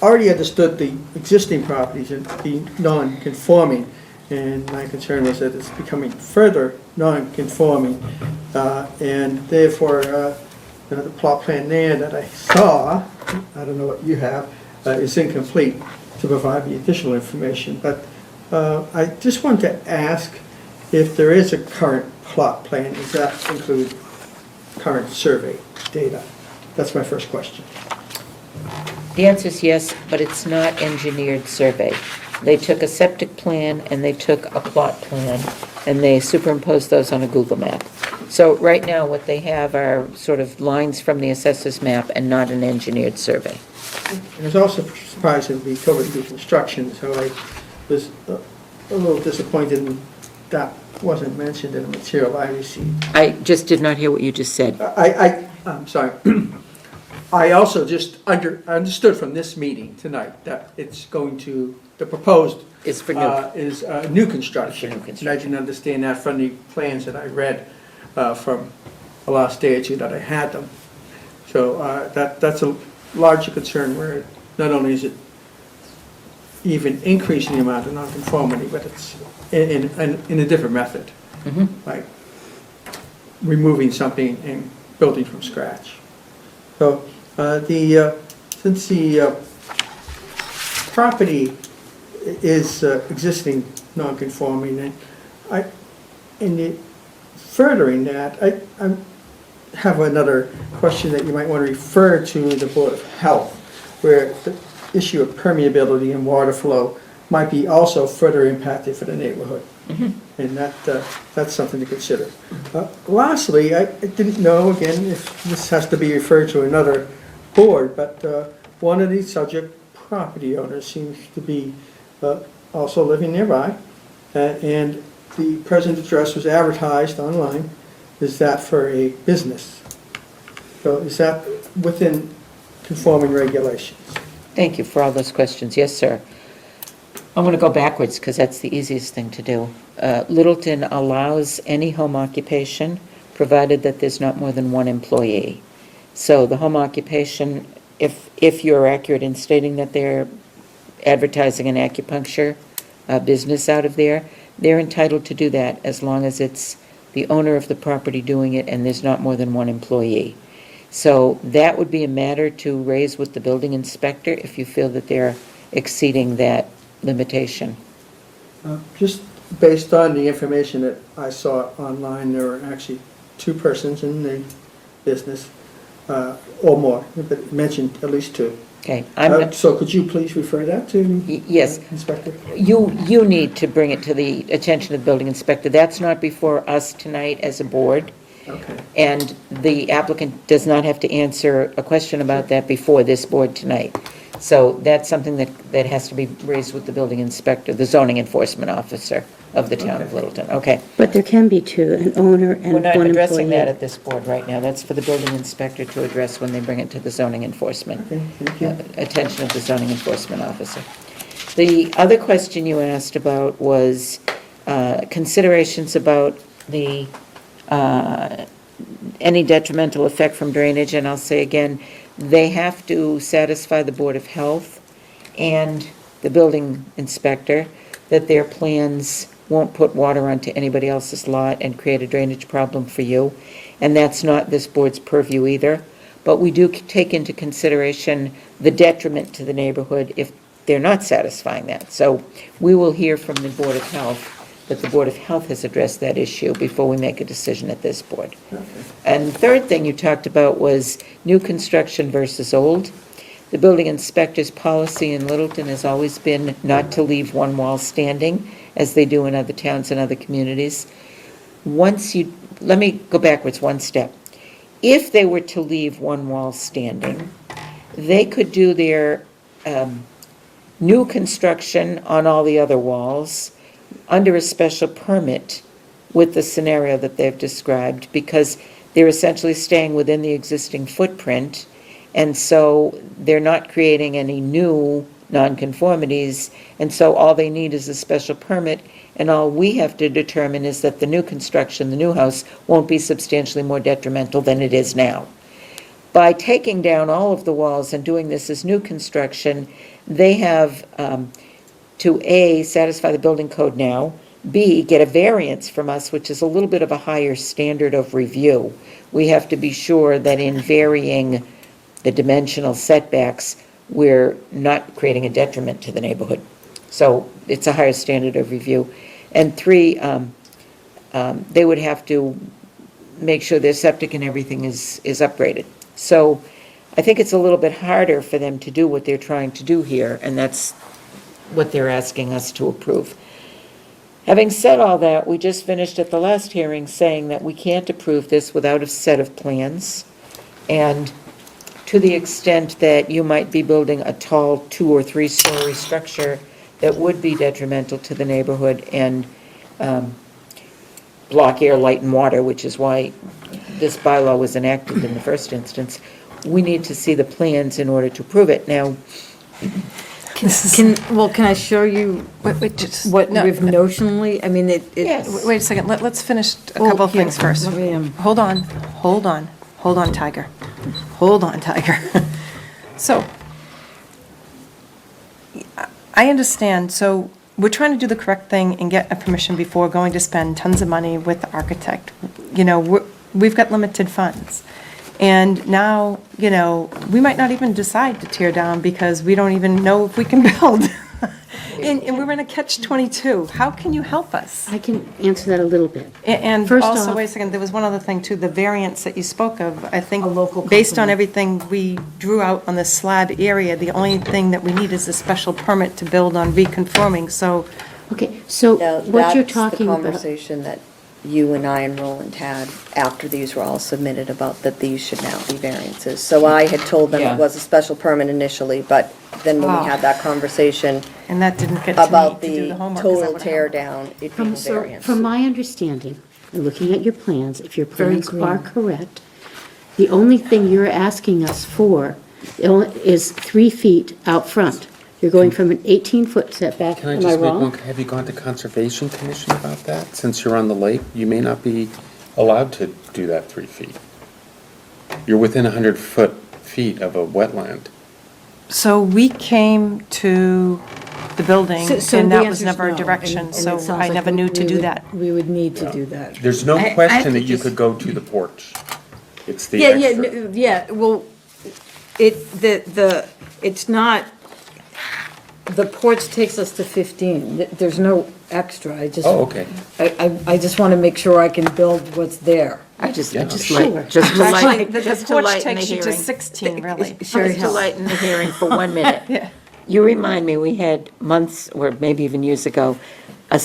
already understood the existing properties and be non-conforming, and my concern was that it's becoming further non-conforming, and therefore, the plot plan there that I saw, I don't know what you have, is incomplete to provide me additional information, but I just wanted to ask if there is a current plot plan, does that include current survey data? That's my first question. The answer is yes, but it's not engineered survey. They took a septic plan and they took a plot plan and they superimposed those on a Google map. So right now, what they have are sort of lines from the assessor's map and not an engineered survey. I was also surprised it would be covered in construction, so I was a little disappointed in that wasn't mentioned in the material I received. I just did not hear what you just said. I'm sorry. I also just understood from this meeting tonight that it's going to, the proposed It's for new. is new construction. For new construction. And I didn't understand that from the plans that I read from the last day or two that I had them. So that's a larger concern where not only is it even increasing the amount of nonconformity, but it's in a different method. Like removing something and building from scratch. So since the property is existing non-conforming, and furthering that, I have another question that you might want to refer to the Board of Health, where the issue of permeability and water flow might be also further impacted for the neighborhood. And that's something to consider. Lastly, I didn't know, again, if this has to be referred to another board, but one of the subject property owners seems to be also living nearby, and the present address was advertised online. Is that for a business? So is that within conforming regulations? Thank you for all those questions. Yes, sir. I'm going to go backwards because that's the easiest thing to do. Littleton allows any home occupation, provided that there's not more than one employee. So the home occupation, if you're accurate in stating that they're advertising an acupuncture business out of there, they're entitled to do that as long as it's the owner of the property doing it and there's not more than one employee. So that would be a matter to raise with the building inspector if you feel that they're exceeding that limitation. Just based on the information that I saw online, there were actually two persons in the business, or more, but it mentioned at least two. Okay, So could you please refer that to yes. Inspector? You need to bring it to the attention of the building inspector. That's not before us tonight as a board. Okay. And the applicant does not have to answer a question about that before this board tonight. So that's something that has to be raised with the building inspector, the zoning enforcement officer of the town of Littleton. Okay. But there can be two, an owner and We're one not employee. addressing that at this board right now. That's for the building inspector to address when they bring it to the zoning enforcement. Okay, thank you. Attention of the zoning enforcement officer. The other question you asked about was considerations about the, any detrimental effect from drainage, and I'll say again, they have to satisfy the Board of Health and the building inspector that their plans won't put water onto anybody else's lot and create a drainage problem for you, and that's not this board's purview either. But we do take into consideration the detriment to the neighborhood if they're not satisfying that. So we will hear from the Board of Health that the Board of Health has addressed that issue before we make a decision at this board. And the third thing you talked about was new construction versus old. The building inspector's policy in Littleton has always been not to leave one wall standing, as they do in other towns and other communities. Let me go backwards one step. If they were to leave one wall standing, they could do their new construction on all the other walls under a special permit with the scenario that they've described, because they're essentially staying within the existing footprint, and so they're not creating any new nonconformities, and so all they need is a special permit, and all we have to determine is that the new construction, the new house, won't be substantially more detrimental than it is now. By taking down all of the walls and doing this as new construction, they have to A, satisfy the building code now, B, get a variance from us, which is a little bit of a higher standard of review. We have to be sure that in varying the dimensional setbacks, we're not creating a detriment to the neighborhood. So it's a higher standard of review. And 3, they would have to make sure their septic and everything is upgraded. So I think it's a little bit harder for them to do what they're trying to do here, and that's what they're asking us to approve. Having said all that, we just finished at the last hearing saying that we can't approve this without a set of plans. And to the extent that you might be building a tall 2- or 3-story structure that would be detrimental to the neighborhood and block air, light, and water, which is why this bylaw was enacted in the first instance, we need to see the plans in order to approve it. Now, Can I show you what we've notionally, I mean, Yes. Wait a second, let's finish a Oh, couple of here, things first. let me, Hold on, Tiger. Hold on, Tiger. So, I understand, so we're trying to do the correct thing and get a permission before going to spend tons of money with the architect. You know, we've got limited funds. And now, you know, we might not even decide to tear down because we don't even know if we can build. And we're in a catch-22. How can you help us? I can answer that a little bit. And First also, off- wait a second, there was one other thing too, the variance that you spoke of. I think, A local based on company. everything we drew out on the slab area, the only thing that we need is a special permit to build on reconforming, so. Okay, so Now, what you're that's the talking about. conversation that you and I and Roland had after these were all submitted about that these should now be variances. So I had told them Yeah. it was a special permit initially, but then when Oh. we had that conversation And that didn't get to me about to do the the homework. 'cause I total would've- tear down, it being a So, variance. from my understanding, and looking at your plans, if your Very plans are green. correct, the only thing you're asking us for is 3 feet out front. You're going from an 18-foot setback, Can I am I just make one, wrong? have you gone to Conservation Commission about that? Since you're on the lake, you may not be allowed to do that 3 feet. You're within 100 feet of a wetland. So we came to the building, So and the that was answer's never a no, direction, and it so sounds I like never knew to we do would- that. We would need to do that. There's no I have question to that you just- could go to the porch. It's the Yeah, extra. yeah, well, it's not, the porch takes us to 15. There's no extra, I just. Oh, okay. I just want to make sure I can build what's there. I just Yeah. like, Sure. just to Actually, lighten, the just to porch lighten the takes you to hearing. 16, really. Sure Just to helps. lighten the hearing for 1 minute. Yeah. You remind me, we had months, or maybe even years ago, a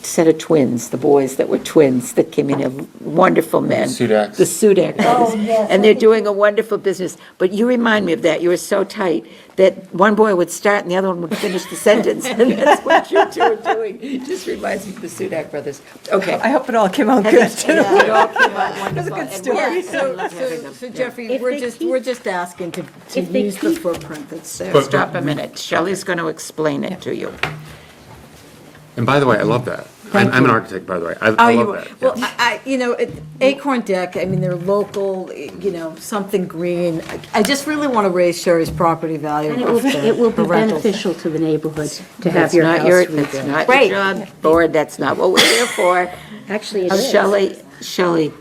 set of twins, the boys that were twins that came in, wonderful men. Sudaks. The Sudak brothers. And they're doing a wonderful business. But you remind me of that. You were so tight that one boy would start and the other one would finish the sentence. And that's what you two are doing. It just reminds me of the Sudak brothers. Okay. I hope it all came out Heather, good, too. It all came out wonderful. good and story. we're- Yeah, so, and we love having so them. so Yeah. Jeffrey, If they keep- we're just asking to if they use the keep- footprint that's there. But- Stop a minute. Shelley's going to explain it to you. And by the way, I love that. I'm an architect, by the way. I you love are. that. Well, Acorn Deck, I mean, they're local, something green. I just really want to raise Sherry's property value. And of the- it will be the rentals. beneficial to the neighborhood to have That's your not house your, rebuilt. that's not Right. your job, board, that's not what we're here for. Actually, it is. Shelley,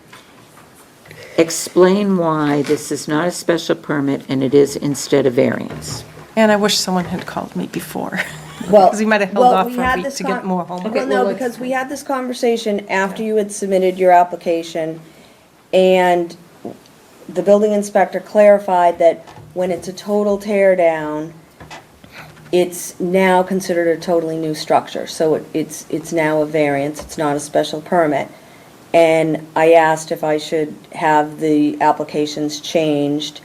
explain why this is not a special permit and it is instead a variance. And I wish someone had called me before. Well, Because we might have held well, off we for a had week this to get more homework. Well, no, because we had this conversation after you had submitted your application, and the building inspector clarified that when it's a total tear down, it's now considered a totally new structure, so it's now a variance, it's not a special permit. And I asked if I should have the applications changed,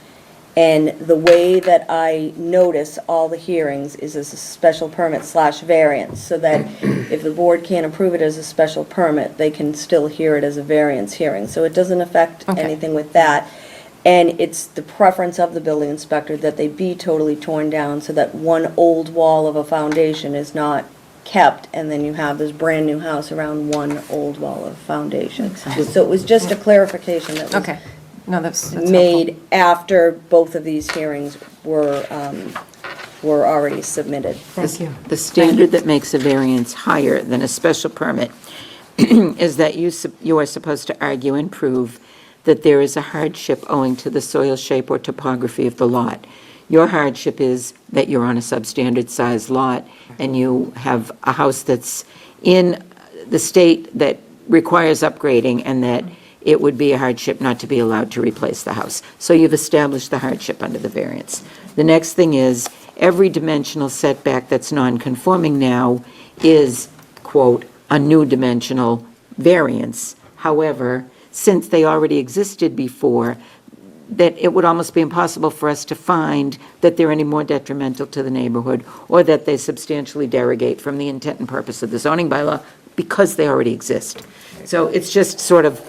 and the way that I notice all the hearings is as a special permit / variance, so that if the board can't approve it as a special permit, they can still hear it as a variance hearing. So it doesn't affect Okay. anything with that. And it's the preference of the building inspector that they be totally torn down, so that one old wall of a foundation is not kept, and then you have this brand-new house around one old wall of foundation. So it was just a clarification that was Okay. No, that's helpful. made after both of these hearings were already submitted. Thank you. The standard that makes a variance higher than a special permit is that you are supposed to argue and prove that there is a hardship owing to the soil shape or topography of the lot. Your hardship is that you're on a substandard size lot and you have a house that's in the state that requires upgrading, and that it would be a hardship not to be allowed to replace the house. So you've established the hardship under the variance. The next thing is, every dimensional setback that's non-conforming now is, quote, a new dimensional variance. However, since they already existed before, that it would almost be impossible for us to find that they're any more detrimental to the neighborhood, or that they substantially derogate from the intent and purpose of the zoning bylaw, because they already exist. So it's just sort of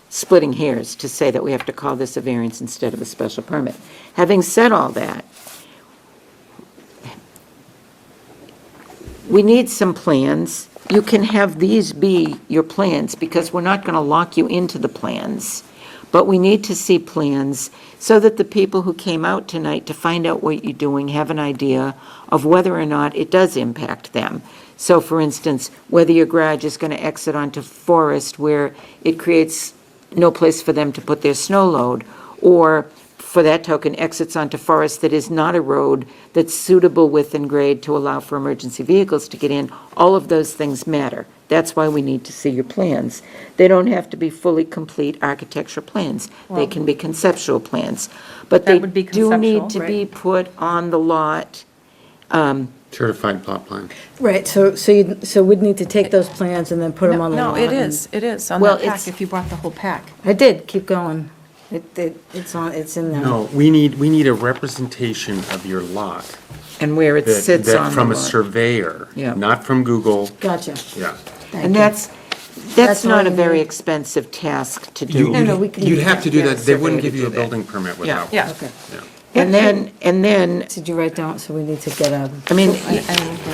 splitting hairs to say that we have to call this a variance instead of a special permit. Having said all that, we need some plans. You can have these be your plans, because we're not going to lock you into the plans, but we need to see plans so that the people who came out tonight to find out what you're doing have an idea of whether or not it does impact them. So, for instance, whether your garage is going to exit onto Forest where it creates no place for them to put their snow load, or for that token, exits onto Forest that is not a road that's suitable width and grade to allow for emergency vehicles to get in. All of those things matter. That's why we need to see your plans. They don't have to be fully complete architectural plans. They can be conceptual plans. But they That would be do need conceptual, to be put on the lot. Certified plot plan. Right, so we'd need to take those plans and then put them on the No, lot. it and- is on Well, that pack, it's- if you brought the whole pack. I did, keep going. It's in there. No, we need a representation of your lot. And where it that- sits that on the from a lot. surveyor, Yeah. not from Google. Gotcha. Yeah. Thank And you. that's That's not all a you very need. expensive task to You- do. No, we can- You'd have to do get a that, they wouldn't surveyor give to you a do that. building permit without. Yeah. Okay. And then, Did you write down, so we need to get a, I mean,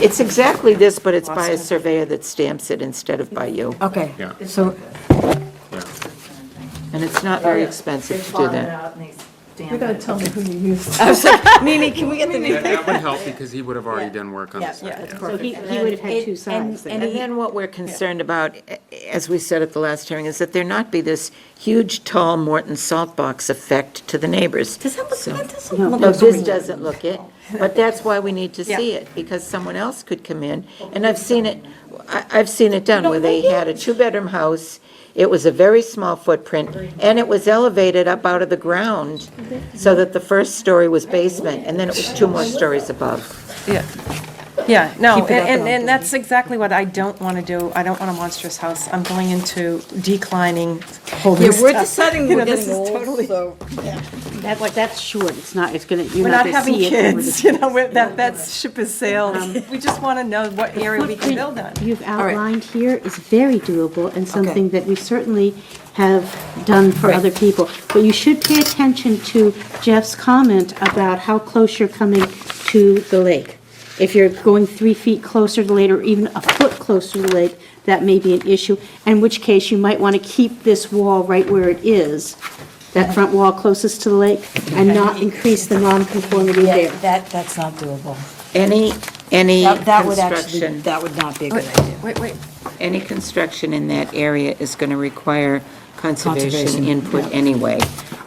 it's exactly this, but it's by a surveyor that stamps it instead of by you. okay. Yeah. So, Yeah. And it's not very expensive to do that. You're going to tell me who you used. Mimi, can we get the name? That would help, because he would have already done work on this. Yeah, So he would have had two sides then. And then what we're concerned about, as we said at the last hearing, is that there not be this huge, tall Morton salt box effect to the neighbors. Does that look, So- that doesn't No, look No, like this something- doesn't look it, but that's why we need to see it, because someone else could come in, and I've seen it done, where they had a two-bedroom house, it was a very small footprint, and it was elevated up out of the ground, so that the first story was basement, and then it was 2 more stories above. Yeah. Yeah, no, Keep it up and and that's exactly what I don't want to do. I don't want a monstrous house. I'm going into declining, holding Yeah, we're stuff. deciding You we're know, this getting is old, totally- so. That's short, it's not, it's gonna, you're We're not not gonna having see it over the. kids, you know, that ship has sailed. We just want to know what area we can build on. You've right. outlined here is very doable and something Okay. that we certainly have done for other people. But you should pay attention to Jeff's comment about how close you're coming to the lake. If you're going 3 feet closer to the lake or even a foot closer to the lake, that may be an issue, in which case you might want to keep this wall right where it is, that front wall closest to the lake, and not increase the nonconformity there. That's not doable. Any That would actually, construction, that would not be a good idea. Wait. any construction in that area is going to require conservation Conservation, input yeah. anyway.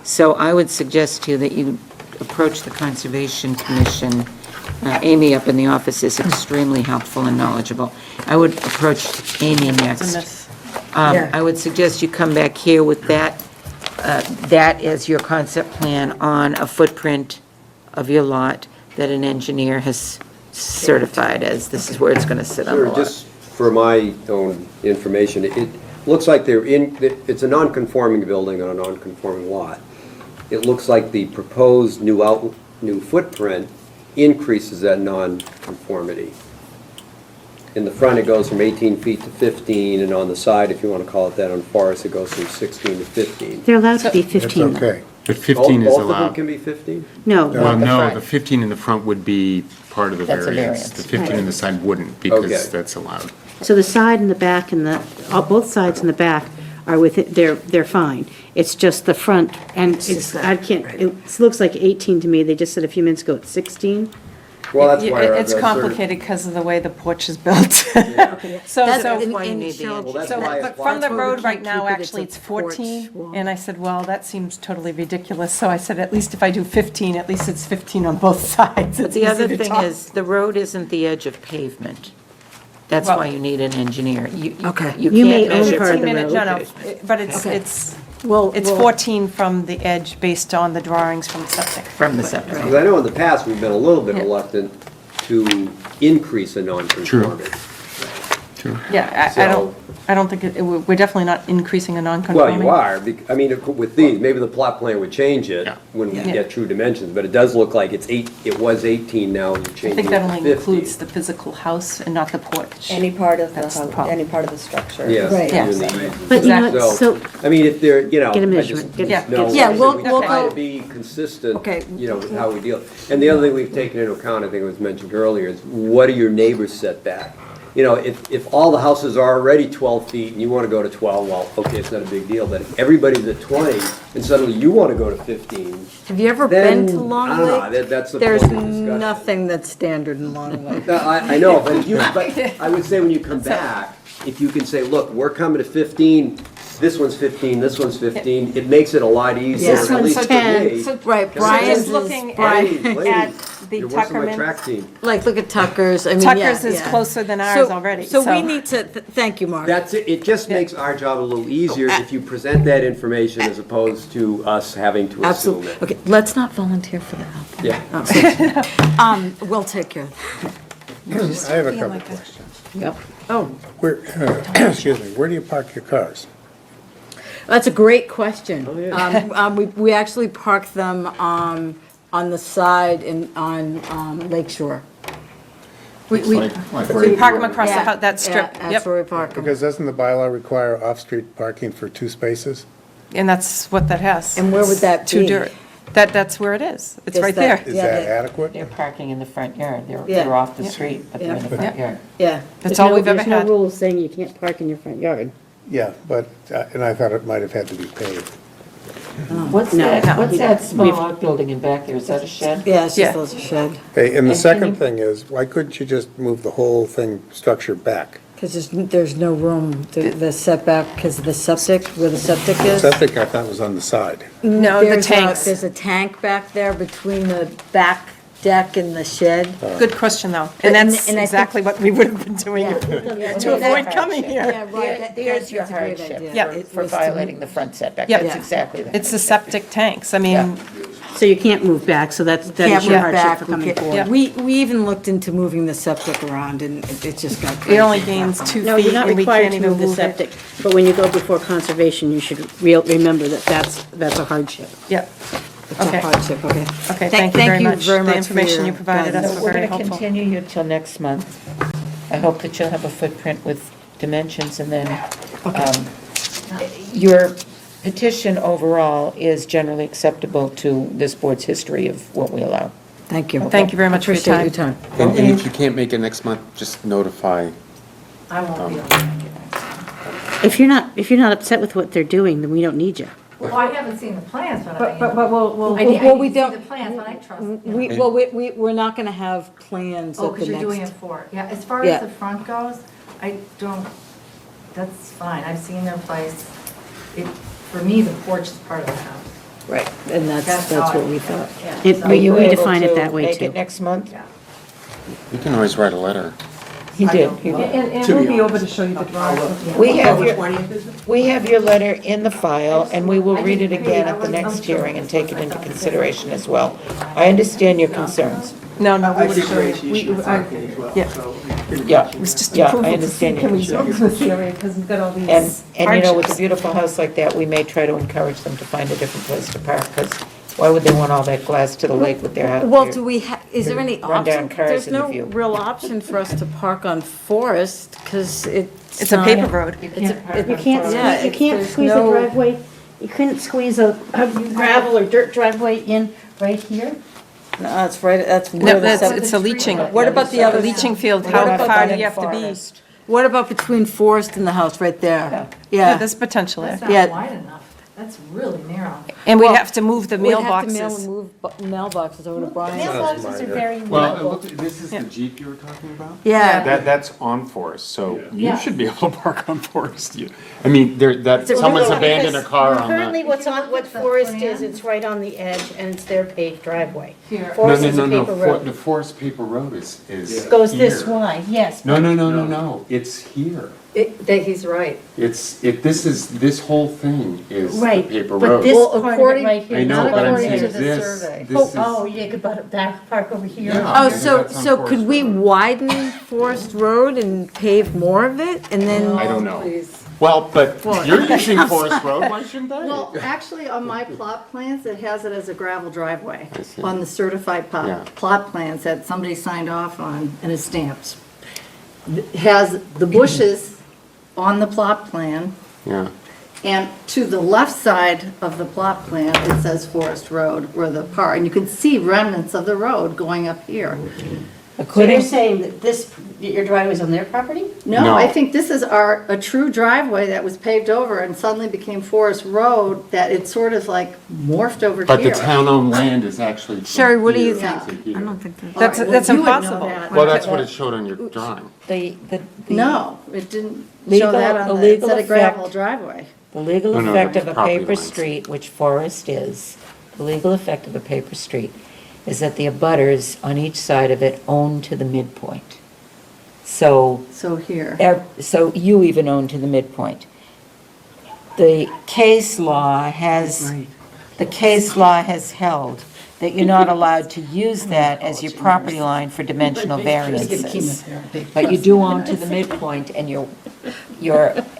So I would suggest to you that you approach the Conservation Commission. Amy up in the office is extremely helpful and knowledgeable. I would approach Amy next. I would suggest you come back here with that as your concept plan on a footprint of your lot that an engineer has certified as this is where it's going to sit on the Sure, lot. just for my own information, it looks like it's a non-conforming building on a non-conforming lot. It looks like the proposed new footprint increases that non-conformity. In the front, it goes from 18 feet to 15, and on the side, if you want to call it that, on Forest, it goes from 16 to 15. They're allowed to be That's 15. though. okay. But 15 is Both of them allowed. can be 15? No, Well, the no, front. the 15 in the front would be part of the That's a variance. variance. The 15 in the side wouldn't, Okay. because that's allowed. so the side and the back and both sides and the back are they're fine. It's just the front, and it looks like 18 to me, they just said a few minutes ago it's 16. Well, that's why. It's complicated because of the way the porch is built. So, That's- so, and- why you and need the Cheryl- Well, that's so, why but from the That's why we road can't right now, keep it. It's actually, a it's porch 14. wall. And I said, well, that seems totally ridiculous. So I said, at least if I do 15, at least it's 15 on both sides. But It's the other easy to thing talk. is, the road isn't the edge of pavement. That's Well- why you need an engineer. Okay. You may can't own measure- part of the 15 minute, no, no, road. but it's, Okay. it's Well, 14 from the edge based on the drawings from septic. From the septic. Because I know in the past, we've been a little bit reluctant to increase a non-conformity. Yeah, I don't think, we're definitely not increasing a Well, non-conforming. you are, I mean, with these, maybe the plot plan would change it Yeah. when we Yeah. get true dimensions, but it does look like it was 18 now, you're I changing think it that to only 50. includes the physical house and not the porch. Any part of the That's the house, problem. any part of the structure. Yes. Right. even Yes. the- But you know, what, So, so, I mean, if they're, you know. Get a I just measurement, get- Yeah. know, Yeah, we'll- we we'll try go- to be consistent, Okay. you know, with how we deal. And the other thing we've taken into account, I think it was mentioned earlier, is what are your neighbors set back? You know, if all the houses are already 12 feet and you want to go to 12, well, okay, it's not a big deal, but if everybody's at 20 and suddenly you want to go to 15, have you ever then, been to Long I don't know, Lake? that's the There's point of discussion. nothing that's standard in Long Lake. No, I know, but I would say when you come back, if you can say, look, we're coming to 15, this one's 15, this one's 15, it makes it a lot easier, This at one's least for 10. me. So- Right, So Brian's just is, looking Brian, at the You're worse than my Tuckerman. track team. like, look at Tucker's, I mean, yeah, Tucker's is yeah. closer than ours So- already, So we so- need to, thank you, Mark. That's it, it just makes our job a little easier if you present that information as opposed to us having to assume Absolutely. it. Okay, let's not volunteer for that. Yeah. We'll take care of that. I have a couple of questions. Yep. Oh, Where, excuse me, where do you park your cars? that's a great question. We actually park them, on the side on Lake Shore. We park them across Yeah, that strip. Yeah, Yep. that's where we park them. Because doesn't the bylaw require off-street parking for 2 spaces? And that's what that has. And where would that Two be? dirt. That's where it is. It's Is right that- there. Is Yeah, that that- adequate? They're parking in the front yard. Yeah. They're off the Yeah. street, but they're in the Yeah. front yard. Yeah. That's there's all no- we've ever There's no had. rules saying you can't park in your front yard. Yeah, but, and I thought it might have had to be paved. What's No, that, no, what's we- that small we've- outbuilding in back there? Is that a shed? Yeah, it's Yeah. just those shed. Hey, and the And second can you- thing is, why couldn't you just move the whole thing, structure back? Because there's no room, the setback, because of the septic, where the septic is. Septic, I thought was on the side. No, the There's a- tanks. There's a tank back there between the back deck and the shed. Good question, though. And- And that's and I think- exactly what we would have been doing Yeah. to avoid coming here. Yeah, right. There's your That's a great hardship idea. Yeah. for violating the front setback. Yep. That's exactly that. It's the septic tanks. I mean, So you can't move back, so that Can't is your move hardship back. for coming We forward. can't- We even looked into moving the septic around, and it just got crazy. It only gains 2 No, feet, you're not and we required can't to even move the move it. septic, but when you go before conservation, you should remember that that's a hardship. Yep. It's a Okay. hardship, okay. Okay, thank you very much. very The much for information your you provided guidance. us So were we're very going to helpful. continue you till next month. I hope that you'll have a footprint with dimensions, and then your petition overall is generally acceptable to this board's history of what we allow. Thank you. Thank you very much for your Appreciate time. your And if you can't make it next month, just notify. I won't be able to make it. If you're not upset with what they're doing, then we don't need you. Well, I haven't seen the plans, but I. But we'll, I need well, we to see don't. the plans, but I trust. We're not gonna have plans Oh, at the because you're doing it next. for, yeah, as far Yeah. as the front goes, I don't, that's fine, I've seen their place. It, for me, the porch is part of the house. Right, and that's all what I- we thought. Yeah, It- so- we- Are you we able define it to that way, make too. it next month? Yeah. You can always write a letter. He did. He did. And we'll be over to show you the drawings. We have your letter in the file, and we will read it again at the next hearing and take it into consideration as well. I understand your concerns. No, we would show you. Yeah. Yeah, It was just yeah, approval I to understand see, your can we concerns. build this area, because we've got all these And you know, with a hardships. beautiful house like that, we may try to encourage them to find a different place to park, because why would they want all that glass to the lake with their house? Well, do we, is there any Run down option? cars There's in the no view. real option for us to park on Forest, because It's a paper road. You Yeah, can't there's squeeze a no- driveway, you couldn't squeeze a gravel or dirt driveway in right here? No, that's right, that's No, where the that's, septic. it's a leaching. What about the other Leaching field, What how about far the do you have to be? forest? What about between Forest and the house, right there? Yeah, Yeah. there's potential That's there. not Yeah. wide enough, that's really narrow. And we'd Well, have to move the We'd have to mailboxes. move mailboxes over to Brian's. Mailboxes are very Well, minimal. look, this is the Jeep you were talking about? Yeah. That's on Forest, so you Yeah. should be able to park on Forest. I mean, someone's abandoned a car on Currently, that. what Forest is, it's right on the edge, and it's their paved driveway. Here. Forest is a No, paper road. the Forest paper road is Goes this here. wide, yes. No, it's here. He's right. This whole thing is the Right, paper but road. this Well, part of it according- right here. I know, not but I'm according saying to the this, survey. this is. Oh, you could park over here. Yeah. Oh, Maybe so, that's on so Forest could we Road. widen Forest Road and pave more of it, and then? I don't know. Please. Well, but you're using Forest Road, why shouldn't I? Well, actually, on my plot plans, it has it as a gravel driveway. I see. On the certified Yeah. plot plans that somebody signed off on and is stamped. It has the bushes on the plot plan, Yeah. and to the left side of the plot plan, it says Forest Road, where the park, and you can see remnants of the road going up here. So you're saying that your driveway's on their property? No, No. I think this is a true driveway that was paved over and suddenly became Forest Road, that it sort of like morphed over here. But the town-owned land is actually from Sherry, what do you here think? to here. I don't think that. All right, That's well, you would know impossible. that. Well, that's what it showed on your drawing. No, it didn't Legal- show that the on the, it legal said a gravel effect- driveway. The legal No, no, effect that's of a property paper lines. street, which Forest is, the legal effect of a paper street is that the abutters on each side of it own to the midpoint. So, So here. so you even own to the midpoint. The case law has held that you're not allowed to use that as your property line for dimensional variances. But you do own to the midpoint, and you're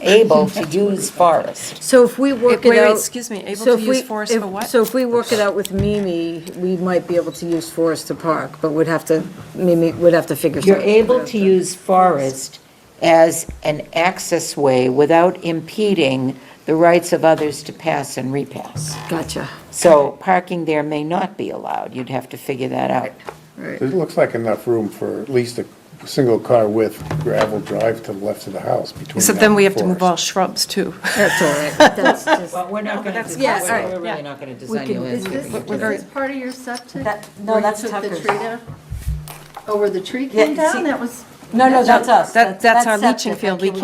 able to use Forest. So if we work it Wait, out. excuse me, able so to if use we- Forest if- for what? So if we work it out with Mimi, we might be able to use Forest to park, but we'd have to, Mimi would have to figure something. You're able to use Forest as an access way without impeding the rights of others to pass and repass. Gotcha. So parking there may not be allowed. You'd have to figure that out. It looks like enough room for at least a single car width gravel drive to the left of the house between. Except that then we and have to move all Forest. shrubs too. That's all right. That's just. Well, we're not going that's- to, yeah, all right, we're yeah. really not going to design you Is landscaping. this part of your septic? No, Where you that's took the Tucker's. tree down? Oh, where the tree Yeah, came down? see- That was, No, that's us. That's our septic. leaching field, we Park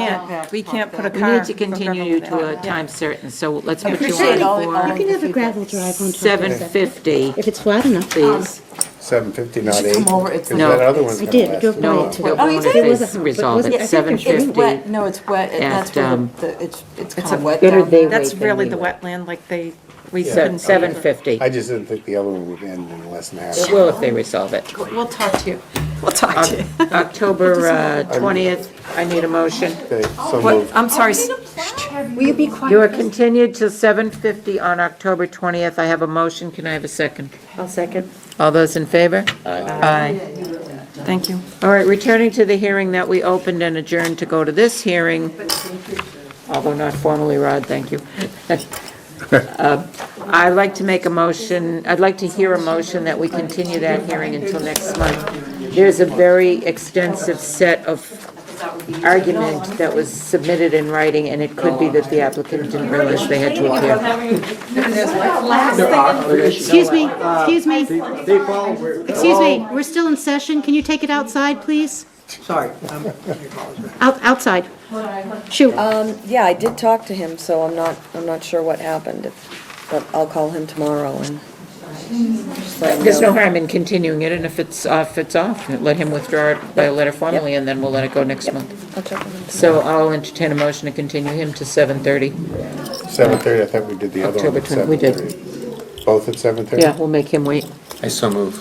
can't put a We car. need to continue to a time certain, so let's put you appreciate all- on all- You can have a gravel drive on top of it. 7:50, If it's flat enough. please. 750, not should 8. come over, it's Because No. that other one's I gonna did, last drove a by while. it today. No, Oh, you if did? It was a it's house, but resolved wasn't- at I think there's- 7:50. It's wet, no, it's wet, and that's At, where it's kind of wet what are down they there. That's wait, really then the we- wetland, like they We said 7:50. I just didn't think the other one would end in less than half. It will if they resolve it. We'll talk to you. We'll talk to you. October 20th, I need a motion. Okay, so What, moved. I'm sorry, Will you be quiet? You are continued till 7:50 on October 20th. I have a motion. Can I have a second? I'll second. All those in favor? Aye. Thank you. All right, returning to the hearing that we opened and adjourned to go to this hearing, although not formally, Rod, thank you. I'd like to make a motion, I'd like to hear a motion that we continue that hearing until next month. There's a very extensive set of argument that was submitted in writing, and it could be that the applicant didn't realize they had to appear. Excuse me, we're still in session. Can you take it outside, please? Sorry. Outside. Shoot. Yeah, I did talk to him, so I'm not sure what happened, but I'll call him tomorrow and just let him There's no know. harm in continuing it, and if it's off, it's off. Let him withdraw it by a letter formally, and then we'll let it go next month. I'll check with him. So I'll entertain a motion to continue him to 7:30. 7:30, I thought we did the other one October at 20, we did. 7:30. Both at 7:30? Yeah, we'll make him wait. I so move.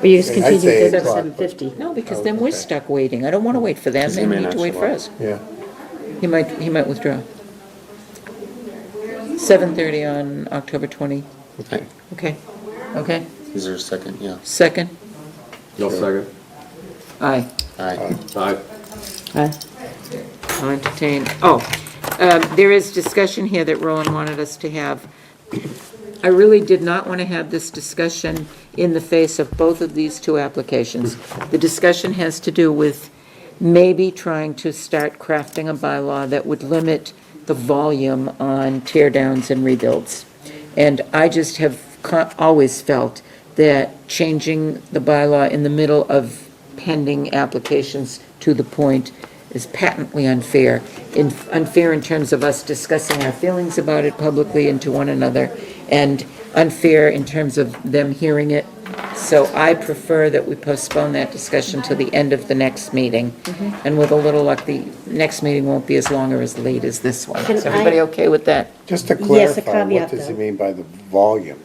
Or you just I'd continue say to 8 o'clock. 7:50. No, because then we're stuck waiting. I don't want to wait for them. Because They they may need not to wait show for up. us. Yeah. He might withdraw. 7:30 on October 20. Okay. Okay. Is there a second? Yeah. Second? No second. Aye. Aye. Aye. I'll entertain, there is discussion here that Roland wanted us to have. I really did not want to have this discussion in the face of both of these two applications. The discussion has to do with maybe trying to start crafting a bylaw that would limit the volume on tear downs and rebuilds. And I just have always felt that changing the bylaw in the middle of pending applications to the point is patently unfair. Unfair in terms of us discussing our feelings about it publicly and to one another, and unfair in terms of them hearing it. So I prefer that we postpone that discussion to the end of the next meeting. And with a little luck, the next meeting won't be as long or as late as this one. Can Is everybody I- okay with that? Just to Yes, a clarify, caveat, what does he though. mean by the volume?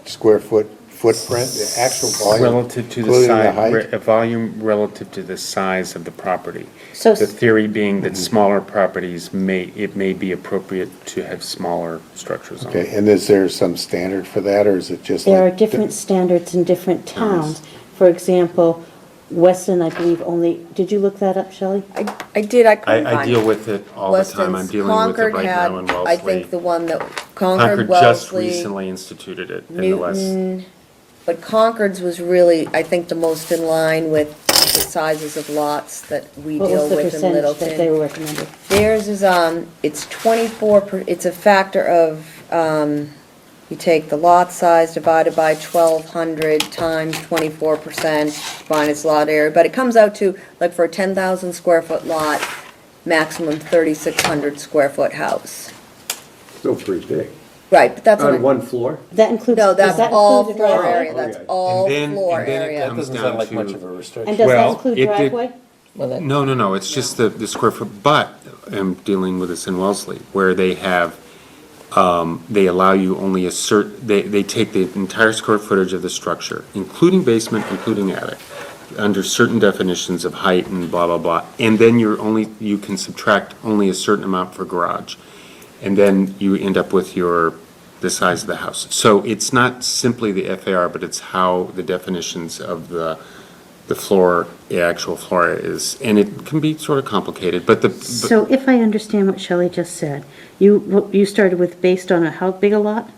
Square footprint, the actual volume? Relative to the including size, height? a volume relative to the size of the property. So The theory being that smaller properties it may be appropriate to have smaller structures on Okay, them. and is there some standard for that, or is it just like? there are different standards in different towns. For example, Weston, I believe, only, did you look that up, Shelley? I did, I couldn't I find deal it. with it all the time. I'm Weston's dealing with it Concord right had, now in I Wellesley. think the one that, Concord Concord, just Wellesley, recently instituted it in the last. Newton, but Concord's was really, I think, the most in line with the sizes of lots that we What deal was the with in percentage that they Littleton. were recommending? Theirs is, it's 24, it's a factor of, you take the lot size divided by 1,200 times 24% minus lot area, but it comes out to, like, for a 10,000 square foot lot, maximum 3,600 square foot house. Still pretty big. Right, but that's On on, one floor? That includes, no, does that's that all include a floor driveway? area, that's all And then- floor and then it area. comes Doesn't down sound like much to- of a restriction. And does that Well, include it did- driveway? No, it's just the square foot, but I'm dealing with this in Wellesley, where they have, they allow you only they take the entire square footage of the structure, including basement, including attic, under certain definitions of height and blah, blah, blah, and then you can subtract only a certain amount for garage. And then you end up with the size of the house. So it's not simply the FAR, but it's how the definitions of the floor, the actual floor is, and it can be sort of complicated, but So if I understand what Shelley just said, you started with based on how big a lot?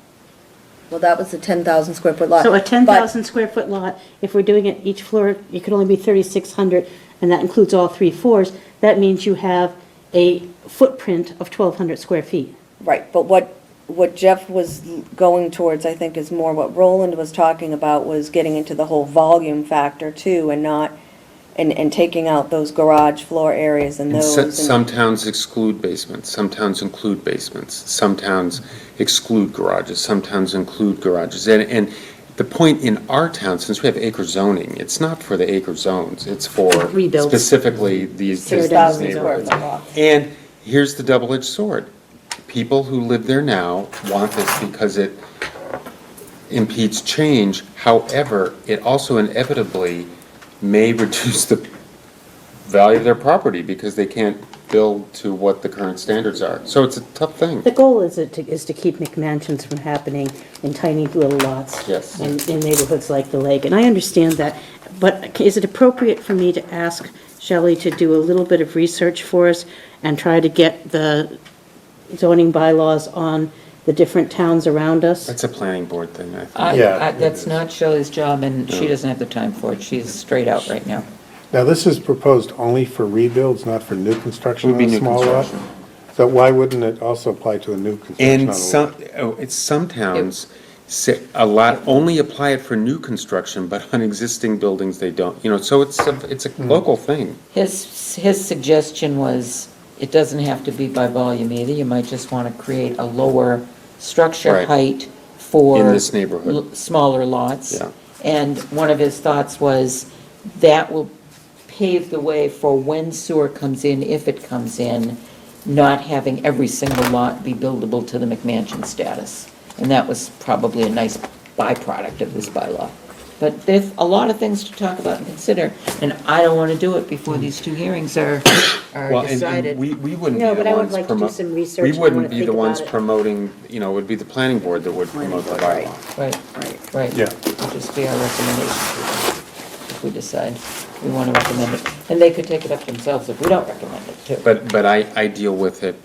Well, that was the 10,000 square foot lot. So a But- 10,000 square foot lot, if we're doing it each floor, it could only be 3,600, and that includes all 3 floors, that means you have a footprint of 1,200 square feet. Right, but what Jeff was going towards, I think, is more what Roland was talking about, was getting into the whole volume factor too, and not, and taking out those garage floor areas and those. and- some towns exclude basements, some towns include basements, some towns exclude garages, some towns include garages. And the point in our town, since we have acre zoning, it's not for the acre zones, it's for Rebuilds. specifically these 6,000 square neighborhoods. foot lot. And here's the double-edged sword. people who live there now want this because it impedes change. However, it also inevitably may reduce the value of their property because they can't build to what the current standards are. So it's a tough thing. The goal is to keep McMansions from happening in tiny little lots. Yes. In neighborhoods like the lake, and I understand that, but is it appropriate for me to ask Shelley to do a little bit of research for us and try to get the zoning bylaws on the different towns around us? That's a planning board thing, I think. That's not Shelley's job, and she doesn't have the time for it. She's straight out right now. Now, this is proposed only for rebuilds, not for new construction Would be on a new small lot? construction. So why wouldn't it also apply to a new construction on a lot? And some towns say a lot, only apply it for new construction, but on existing buildings, they don't. So it's a local thing. His suggestion was, it doesn't have to be by volume either. You might just want to create a lower structure Right. height for In this neighborhood. smaller lots. Yeah. And one of his thoughts was that will pave the way for when sewer comes in, if it comes in, not having every single lot be buildable to the McMansion status. And that was probably a nice byproduct of this bylaw. But there's a lot of things to talk about and consider, and I don't want to do it before these two hearings are Well, and decided. we wouldn't be No, the but I would ones like to do some research, We and I wouldn't wanna be the think ones about it. promoting, it would be the planning board that would promote the Right. bylaw. Right. Yeah. It'll just be our recommendation to them, if we decide we want to recommend it. And they could take it up themselves if we don't recommend it, too. But I deal with it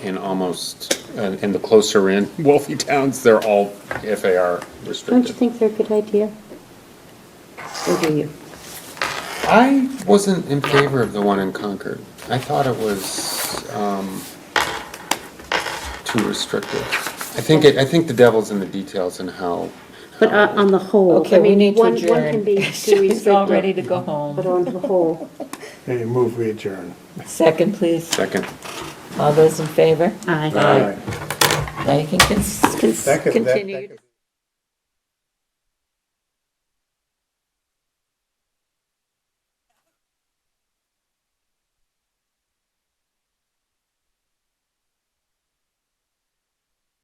in almost, in the closer in wealthy towns, they're all FAR Don't you restricted. think they're a good idea? Or do you? I wasn't in favor of the one in Concord. I thought it was too restrictive. I think the devil's in the details and how. But on the whole, Okay, I we mean, need to one adjourn. can be too She's all restrictive, ready to go home. but on the whole, Hey, move we adjourn. Second, please. Second. All those in favor? aye. Now you can That could- that- continue. that could-